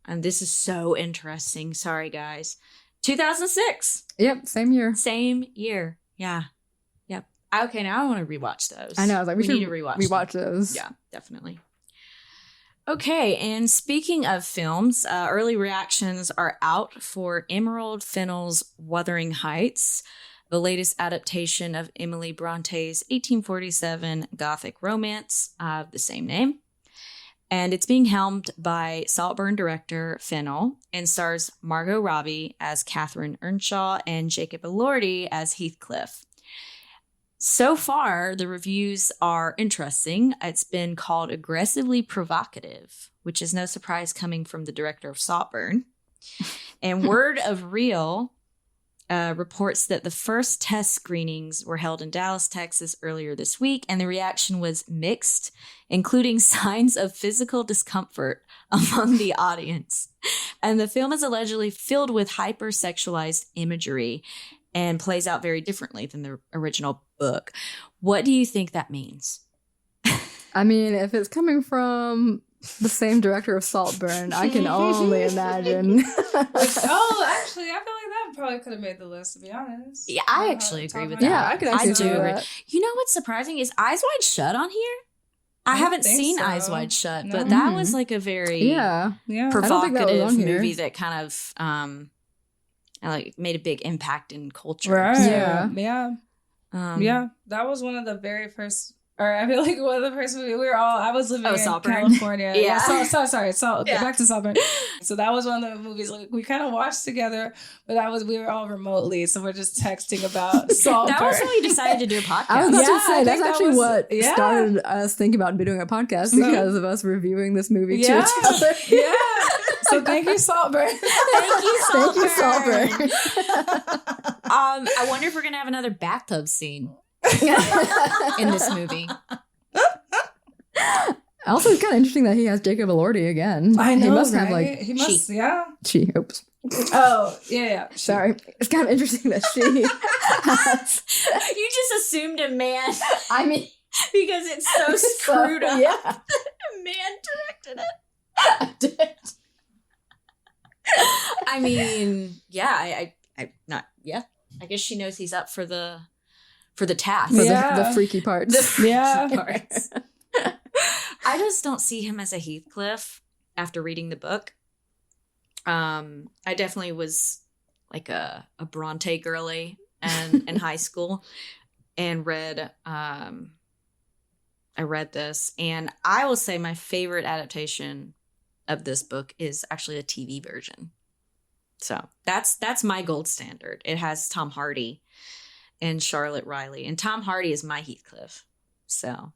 Speaker 1: and this is so interesting. Sorry, guys. 2006.
Speaker 3: Yep, same year.
Speaker 1: Same year. Yeah. Yep. Okay, now I want to rewatch those.
Speaker 3: I know. I was like, we should
Speaker 1: need to rewatch
Speaker 3: those.
Speaker 1: Yeah, definitely. Okay, and speaking of films, early reactions are out for Emerald Fennell's Wuthering Heights, the latest adaptation of Emily Bronte's 1847 Gothic romance of the same name. And it's being helmed by Saltburn director Fennell and stars Margot Robbie as Catherine Earnshaw and Jacob Elordi as Heathcliff. So far, the reviews are interesting. It's been called aggressively provocative, which is no surprise coming from the director of Saltburn. And Word of Real reports that the first test screenings were held in Dallas, Texas earlier this week, and the reaction was mixed, including signs of physical discomfort among the audience. And the film is allegedly filled with hypersexualized imagery and plays out very differently than the original book. What do you think that means?
Speaker 3: I mean, if it's coming from the same director of Saltburn, I can only imagine.
Speaker 2: Actually, I feel like that probably could have made the list, to be honest.
Speaker 1: Yeah, I actually agree with that.
Speaker 3: Yeah, I could actually
Speaker 1: do agree. You know what's surprising is Eyes Wide Shut on here? I haven't seen Eyes Wide Shut, but that was like a very provocative movie that kind of like made a big impact in culture.
Speaker 2: Right.
Speaker 1: So,
Speaker 2: yeah. That was one of the very first, or I feel like one of the first movies I was living in California. Sorry. Back to Saltburn. So that was one of the movies we kind of watched together, but we were all remotely, so we're just texting about Saltburn.
Speaker 1: That was when we decided to do a podcast.
Speaker 3: I was about to say, that's actually what started us thinking about doing a podcast because of us reviewing this movie to each other.
Speaker 2: Yeah. So thank you, Saltburn.
Speaker 1: Thank you, Saltburn.
Speaker 3: Thank you, Saltburn.
Speaker 1: I wonder if we're going to have another bathtub scene in this movie.
Speaker 3: Also, it's kind of interesting that he has Jacob Elordi again.
Speaker 2: I know,
Speaker 3: he must have
Speaker 2: he must,
Speaker 3: Oops.
Speaker 2: Oh, yeah.
Speaker 3: Sorry. It's kind of interesting that she has...
Speaker 1: You just assumed a man.
Speaker 3: I mean...
Speaker 1: Because it's so screwed up.
Speaker 3: Yeah.
Speaker 1: A man directed it.
Speaker 3: I did.
Speaker 1: I mean, yeah, I guess she knows he's up for the task.
Speaker 3: For the freaky parts.
Speaker 1: The freaky parts. I just don't see him as a Heathcliff after reading the book. I definitely was like a Bronte girly in high school and I read this, and I will say my favorite adaptation of this book is actually a TV version. So that's my gold standard. It has Tom Hardy and Charlotte Riley, and Tom Hardy is my Heathcliff. So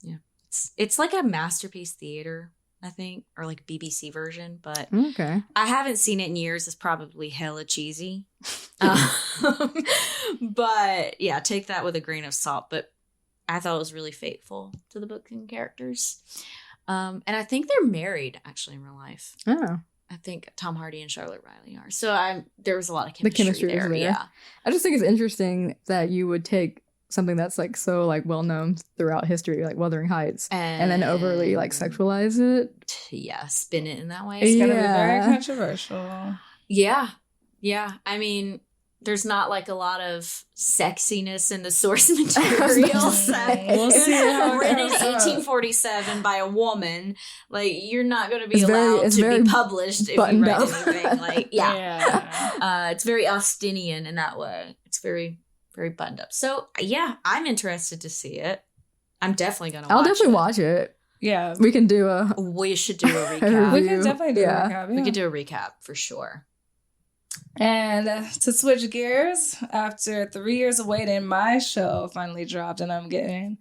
Speaker 1: yeah, it's like a Masterpiece Theater, I think, or like BBC version, but
Speaker 3: okay.
Speaker 1: I haven't seen it in years. It's probably hella cheesy. But yeah, take that with a grain of salt. But I thought it was really faithful to the book and characters. And I think they're married actually in real life.
Speaker 3: Oh.
Speaker 1: I think Tom Hardy and Charlotte Riley are. So there was a lot of chemistry there. Yeah.
Speaker 3: I just think it's interesting that you would take something that's like so like well known throughout history, like Wuthering Heights, and then overly like sexualize it.
Speaker 1: Yeah, spin it in that way.
Speaker 2: It's gonna be very controversial.
Speaker 1: Yeah. Yeah. I mean, there's not like a lot of sexiness in the source material.
Speaker 2: We'll see
Speaker 1: written in 1847 by a woman. Like, you're not going to be allowed to be published if you write anything. Like, it's very Austinian in that way. It's very, very buttoned up. So, yeah, I'm interested to see it. I'm definitely going to watch it.
Speaker 3: I'll definitely watch it.
Speaker 2: Yeah.
Speaker 3: We can do a...
Speaker 1: We should do a recap.
Speaker 2: We can definitely do a recap. Yeah.
Speaker 1: We could do a recap for sure.
Speaker 2: And to switch gears, after 3 years of waiting, my show finally dropped, and I'm getting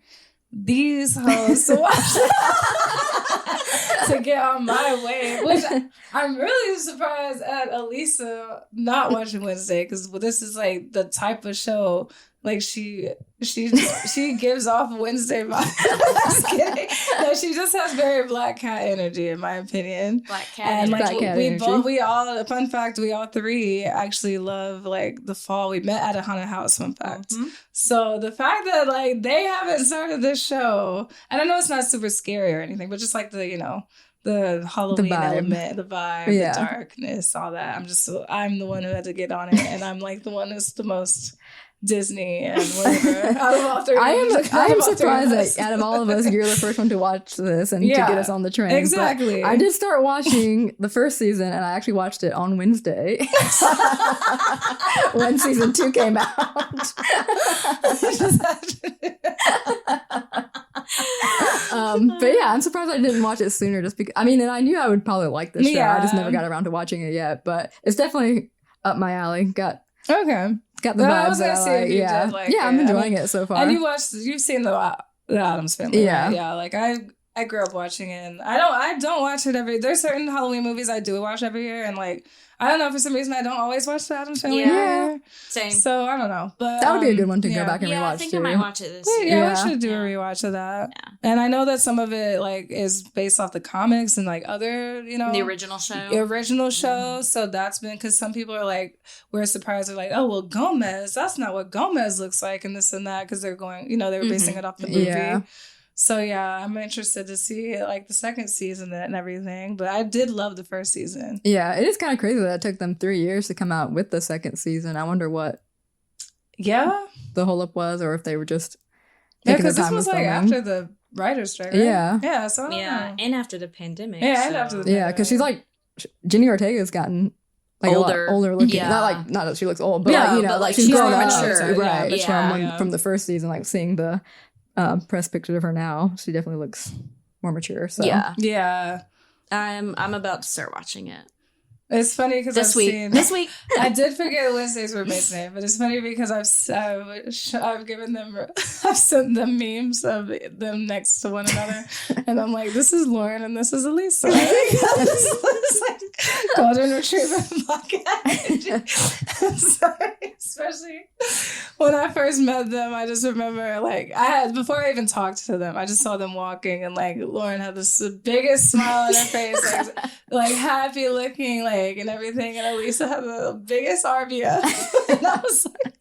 Speaker 2: these hoes to watch to get on my wave. Which I'm really surprised at Elisa not watching Wednesday, because this is like the type of show like she gives off Wednesday vibes. Just kidding. No, she just has very Black Cat energy, in my opinion.
Speaker 1: Black Cat
Speaker 2: and
Speaker 1: energy.
Speaker 2: We all fun fact, we all three actually love like the fall. We met at a haunted house, fun fact. Mm-hmm. So the fact that like they haven't started this show, and I know it's not super scary or anything, but just like the the Halloween
Speaker 3: vibe.
Speaker 2: element, the vibe,
Speaker 3: Yeah.
Speaker 2: the darkness, all that. I'm the one who had to get on it, and I'm like the one who's the most Disney and whatever. Out of all three,
Speaker 3: I am surprised
Speaker 2: that
Speaker 3: that out of all of us, you're the first one to watch this and to get us on the train.
Speaker 2: Exactly.
Speaker 3: But I did start watching the first season, and I actually watched it on Wednesday when season 2 came out. But yeah, I'm surprised I didn't watch it sooner. Just because, I mean, and I knew I would probably like this show. I just never got around to watching it yet. But it's definitely up my alley. Got the vibes that I like. Yeah, I'm enjoying it so far.
Speaker 2: And you've seen the Addams Family.
Speaker 3: Yeah,
Speaker 2: right? Yeah. Like I grew up watching it. And I don't watch it there's certain Halloween movies I do watch every year, and like I don't know, for some reason I don't always watch the Addams Family.
Speaker 1: Yeah, same.
Speaker 2: So I don't know, but
Speaker 3: that would be a good one to go back and rewatch.
Speaker 1: I think
Speaker 3: too.
Speaker 1: I might watch it this year.
Speaker 2: Yeah, we should do a rewatch of that. Yeah. And I know that some of it like is based off the comics and like other, the
Speaker 1: original show.
Speaker 2: Mm-hmm. So that's been, because some people are like, we're surprised. They're like, oh well, Gomez, that's not what Gomez looks like, and this and that, because they're going, they were basing it off the movie. Yeah. So yeah, I'm interested to see like the second season and everything. But I did love the first season.
Speaker 3: Yeah, it is kind of crazy that it took them 3 years to come out with the second season. I wonder what the holdup was, or if they were just
Speaker 2: because this was like after the writer's strike, right? Yeah. So I don't know.
Speaker 1: And after the pandemic.
Speaker 2: Yeah, and after the pandemic.
Speaker 3: Yeah, because she's like Jenny Ortega's gotten like older looking.
Speaker 2: Yeah.
Speaker 3: Not that she looks old, but she's grown up,
Speaker 2: mature,
Speaker 3: right? Yeah. From the first season, like seeing the press pictures of her now, she definitely looks more mature. So
Speaker 2: yeah.
Speaker 1: I'm about to start watching it.
Speaker 2: It's funny because
Speaker 1: this week
Speaker 2: I did forget Wednesday's roommate's name, but it's funny because I've given them, I've sent them memes of them next to one another, and I'm like, this is Lauren and this is Elisa. It's like golden retriever pocket. Sorry, especially when I first met them, I just remember like before I even talked to them, I just saw them walking, and like Lauren had this biggest smile on her face, like happy looking, like, and everything, and Elisa had the biggest RBF. And I was like,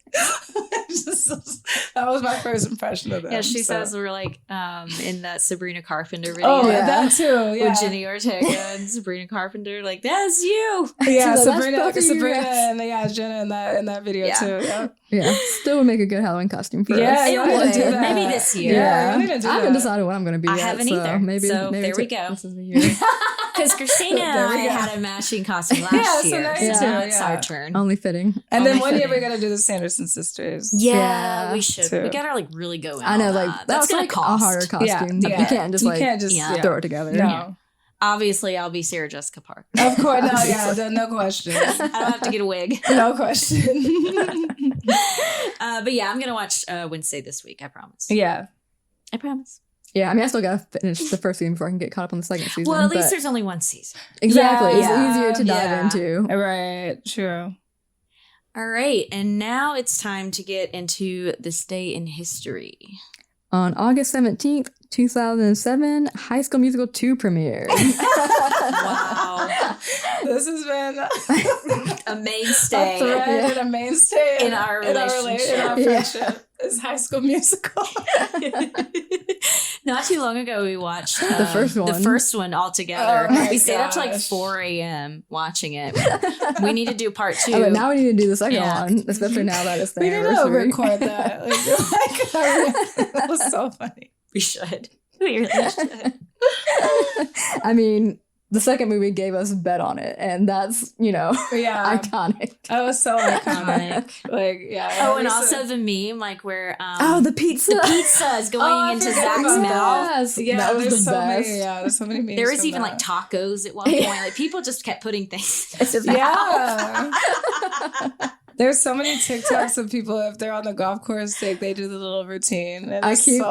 Speaker 2: that was my first impression of them.
Speaker 1: Yeah, she says we're like in that Sabrina Carpenter video.
Speaker 2: Oh, yeah, that too. Yeah,
Speaker 1: with Jenny Ortega and Sabrina Carpenter, like that's you.
Speaker 2: Yeah, Sabrina, and Jenna in that video too.
Speaker 3: Yeah, still would make a good Halloween costume for us.
Speaker 2: Yeah, you need to do that.
Speaker 1: Maybe this year.
Speaker 3: Yeah, I haven't decided what I'm going to be.
Speaker 1: I haven't either.
Speaker 3: Maybe
Speaker 1: there we go.
Speaker 3: This is the year.
Speaker 1: Because Christina and I had a matching costume last year. So now it's our turn.
Speaker 3: Only fitting.
Speaker 2: And then one year we're going to do the Sanderson sisters.
Speaker 1: Yeah, we should. Too. We got to like really go in.
Speaker 3: I know, like that's going to cost a harder costume. Yeah. You can't just throw it together.
Speaker 2: No.
Speaker 3: Yeah.
Speaker 1: Obviously, I'll be Sarah Jessica Parker.
Speaker 2: Of course, no question.
Speaker 1: I don't have to get a wig.
Speaker 2: No question.
Speaker 1: But yeah, I'm gonna watch Wednesday this week. I promise.
Speaker 2: Yeah,
Speaker 1: I promise.
Speaker 3: Yeah, I mean, I still gotta finish the first season before I can get caught up on the second season.
Speaker 1: Well, at least there's only one season.
Speaker 3: Exactly, it's easier to dive into.
Speaker 2: Right, true.
Speaker 1: All right, and now it's time to get into this day in history.
Speaker 3: On August 17th, 2007, High School Musical 2 premiered.
Speaker 1: Wow.
Speaker 2: This has been
Speaker 1: a mainstay.
Speaker 2: A thread and a mainstay
Speaker 1: in our relationship.
Speaker 2: In our friendship. Is High School Musical.
Speaker 1: Not too long ago, we watched
Speaker 3: the first one.
Speaker 1: The first one all together. We stayed up to like
Speaker 2: gosh.
Speaker 1: 4 a.m. watching it. We need to do part 2.
Speaker 3: But now we need to do the second one, especially now that it's the anniversary.
Speaker 2: We need to record that. That was so funny.
Speaker 1: We should. We really should.
Speaker 3: I mean, the second movie gave us Bet on It, and that's, iconic.
Speaker 2: That was so iconic.
Speaker 1: And also the meme, like where
Speaker 3: the pizza.
Speaker 1: The pizza is going into Zach's mouth.
Speaker 2: Yeah,
Speaker 3: that was
Speaker 2: there's
Speaker 3: the best.
Speaker 2: There's so many memes.
Speaker 1: There was even like tacos at one point. Like people just kept putting things in his mouth.
Speaker 2: There's so many TikToks of people, if they're on the golf course, they do the little routine. And it's so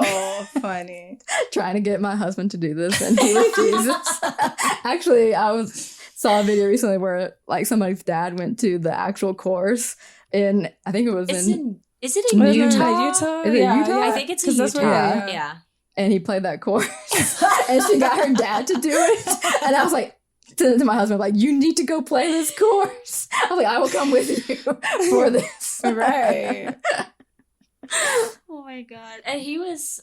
Speaker 2: funny.
Speaker 3: Trying to get my husband to do this, and he refuses. Actually, saw a video recently where like somebody's dad went to the actual course, and I think it was
Speaker 1: Is it in Utah?
Speaker 3: Is it Utah?
Speaker 1: Yeah, I think it's in Utah. Yeah.
Speaker 3: And he played that course, and she got her dad to do it, and I was like, to my husband, like, you need to go play this course. I was like, I will come with you for this.
Speaker 2: Right.
Speaker 1: Oh my god! And he was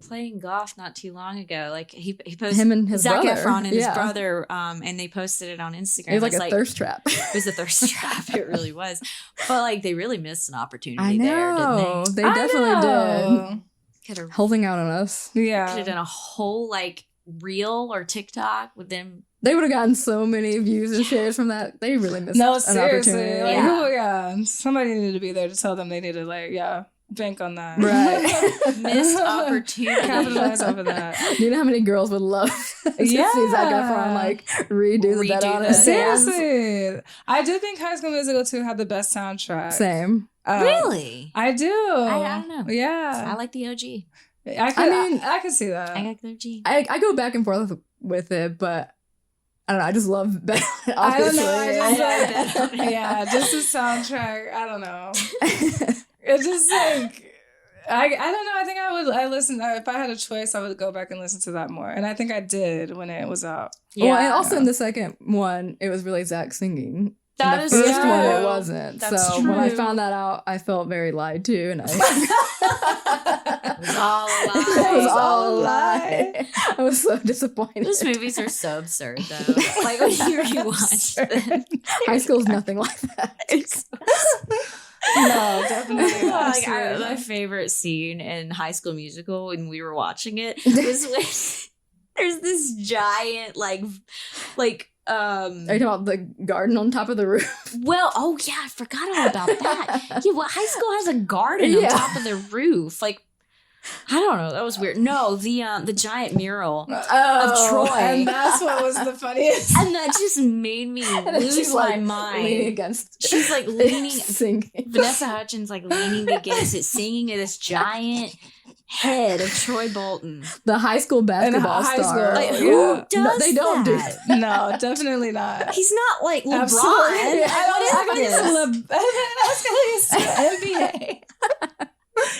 Speaker 1: playing golf not too long ago. Like he posted
Speaker 3: Him and his
Speaker 1: Zac
Speaker 3: brother.
Speaker 1: Efron and his
Speaker 3: Yeah.
Speaker 1: brother, and they posted it on Instagram.
Speaker 3: It was like a thirst trap.
Speaker 1: It was a thirst trap. It really was. But like they really missed an opportunity
Speaker 3: I
Speaker 1: there,
Speaker 3: know.
Speaker 1: didn't they?
Speaker 3: They definitely did.
Speaker 1: Could have
Speaker 3: Holding out on us.
Speaker 2: Yeah.
Speaker 1: done a whole like reel or TikTok with them.
Speaker 3: They would have gotten so many views and shares from that. They really missed
Speaker 2: No,
Speaker 3: an
Speaker 2: seriously.
Speaker 3: opportunity.
Speaker 2: Like,
Speaker 1: Yeah.
Speaker 2: somebody needed to be there to tell them they needed, bank on that.
Speaker 3: Right.
Speaker 1: Missed opportunity.
Speaker 2: Capitalize over that.
Speaker 3: Do you know how many girls would love to see Zac Efron redo the Bet on
Speaker 1: the
Speaker 3: It?
Speaker 2: Seriously. I do think High School Musical 2 had the best soundtrack.
Speaker 3: Same.
Speaker 1: Really?
Speaker 2: I do.
Speaker 1: I don't know.
Speaker 2: Yeah.
Speaker 1: I like the OG.
Speaker 2: I could see that.
Speaker 1: I like the OG.
Speaker 3: I go back and forth with it, but I don't know. I just love Bet on It.
Speaker 2: I don't know.
Speaker 3: Obviously.
Speaker 2: Just the soundtrack. I don't know. It's just like I don't know. I think I listen. If I had a choice, I would go back and listen to that more. And I think I did when it was out.
Speaker 3: Yeah. Well, and also in the second one, it was really Zach singing.
Speaker 1: That
Speaker 3: in
Speaker 1: is
Speaker 3: the first
Speaker 1: true.
Speaker 3: one, it wasn't.
Speaker 1: That's
Speaker 3: so when I
Speaker 1: true.
Speaker 3: found that out, I felt very lied to, and
Speaker 1: It was all a lie.
Speaker 3: it was all a lie. I was so disappointed.
Speaker 1: Those movies are so absurd, though. Like when you rewatch them.
Speaker 3: High school's nothing like that.
Speaker 2: No, definitely not.
Speaker 1: My favorite scene in High School Musical when we were watching it was when there's this giant
Speaker 3: Are you talking about the garden on top of the roof?
Speaker 1: well, oh yeah, I forgot all about that. Yeah, well, high school has a garden on top of the roof. Like, I don't know, that was weird. No, the giant mural of Troy.
Speaker 2: And that's what was the funniest.
Speaker 1: And that just made me lose
Speaker 3: She's
Speaker 1: my
Speaker 3: leaning
Speaker 1: mind.
Speaker 3: against.
Speaker 1: She's like leaning,
Speaker 3: singing.
Speaker 1: Vanessa Hudgens like leaning against it, singing to this giant head of Troy Bolton.
Speaker 3: The high school basketball
Speaker 2: high
Speaker 3: star.
Speaker 2: school.
Speaker 1: Like, who
Speaker 2: Yeah.
Speaker 1: does
Speaker 3: They don't do
Speaker 1: that?
Speaker 2: No, definitely not.
Speaker 1: He's not like LeBron.
Speaker 2: Absolutely.
Speaker 1: What is this?
Speaker 2: I was NBA.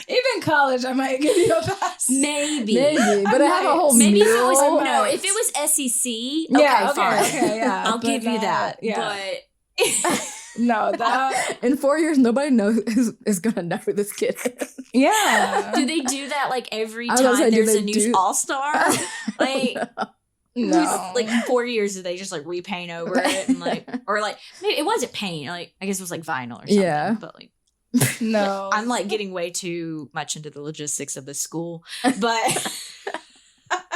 Speaker 2: Even college, I might give you a pass.
Speaker 1: Maybe.
Speaker 3: But I have a whole
Speaker 1: Maybe if it
Speaker 3: mural.
Speaker 1: was if it was SEC, okay, fine.
Speaker 2: Okay, yeah.
Speaker 1: I'll
Speaker 2: but
Speaker 1: give you that.
Speaker 2: Yeah.
Speaker 1: But
Speaker 2: No, that.
Speaker 3: In 4 years, nobody knows is gonna know who this kid is.
Speaker 2: Yeah.
Speaker 1: do they do that like every
Speaker 3: I was gonna
Speaker 1: time
Speaker 3: say, do
Speaker 1: there's
Speaker 3: they
Speaker 1: a new
Speaker 3: do-
Speaker 1: all-star? Like
Speaker 2: No.
Speaker 1: like 4 years do they just like repaint over it and like or like maybe it wasn't paint, like I guess it was like vinyl or something.
Speaker 3: Yeah.
Speaker 1: But like
Speaker 2: No.
Speaker 1: I'm like getting way too much into the logistics of the school. But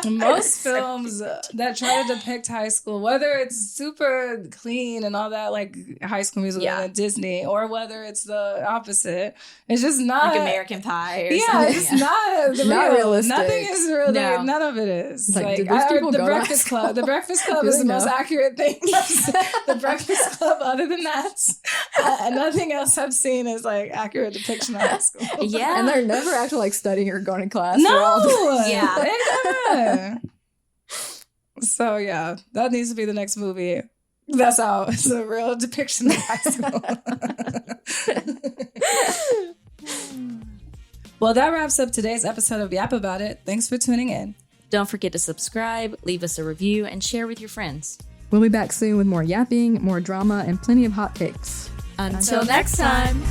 Speaker 2: most films that try to depict high school, whether it's super clean and all that, like High School Musical
Speaker 1: Yeah.
Speaker 2: and Disney, or whether it's the opposite, it's just not
Speaker 1: like American Pie or
Speaker 2: Yeah,
Speaker 1: something.
Speaker 2: it's not
Speaker 3: Not
Speaker 2: real.
Speaker 3: realistic.
Speaker 2: Nothing is real.
Speaker 1: No.
Speaker 2: None of it is.
Speaker 3: Like, did those people
Speaker 2: The
Speaker 3: go to
Speaker 2: Breakfast
Speaker 3: high
Speaker 2: Club.
Speaker 3: school?
Speaker 2: The Breakfast Club
Speaker 3: Do
Speaker 2: is
Speaker 3: they
Speaker 2: the most
Speaker 3: know?
Speaker 2: accurate thing. The Breakfast Club, other than that, nothing else I've seen is like accurate depiction of high school.
Speaker 1: Yeah.
Speaker 3: And they're never actually like studying or going to class. They're
Speaker 2: No.
Speaker 3: all
Speaker 1: Yeah.
Speaker 2: They never. So yeah, that needs to be the next movie. That's out. It's a real depiction of high school. Well, that wraps up today's episode of Yap About It. Thanks for tuning in.
Speaker 1: Don't forget to subscribe, leave us a review, and share with your friends.
Speaker 3: We'll be back soon with more yapping, more drama, and plenty of hot takes.
Speaker 1: Until next time.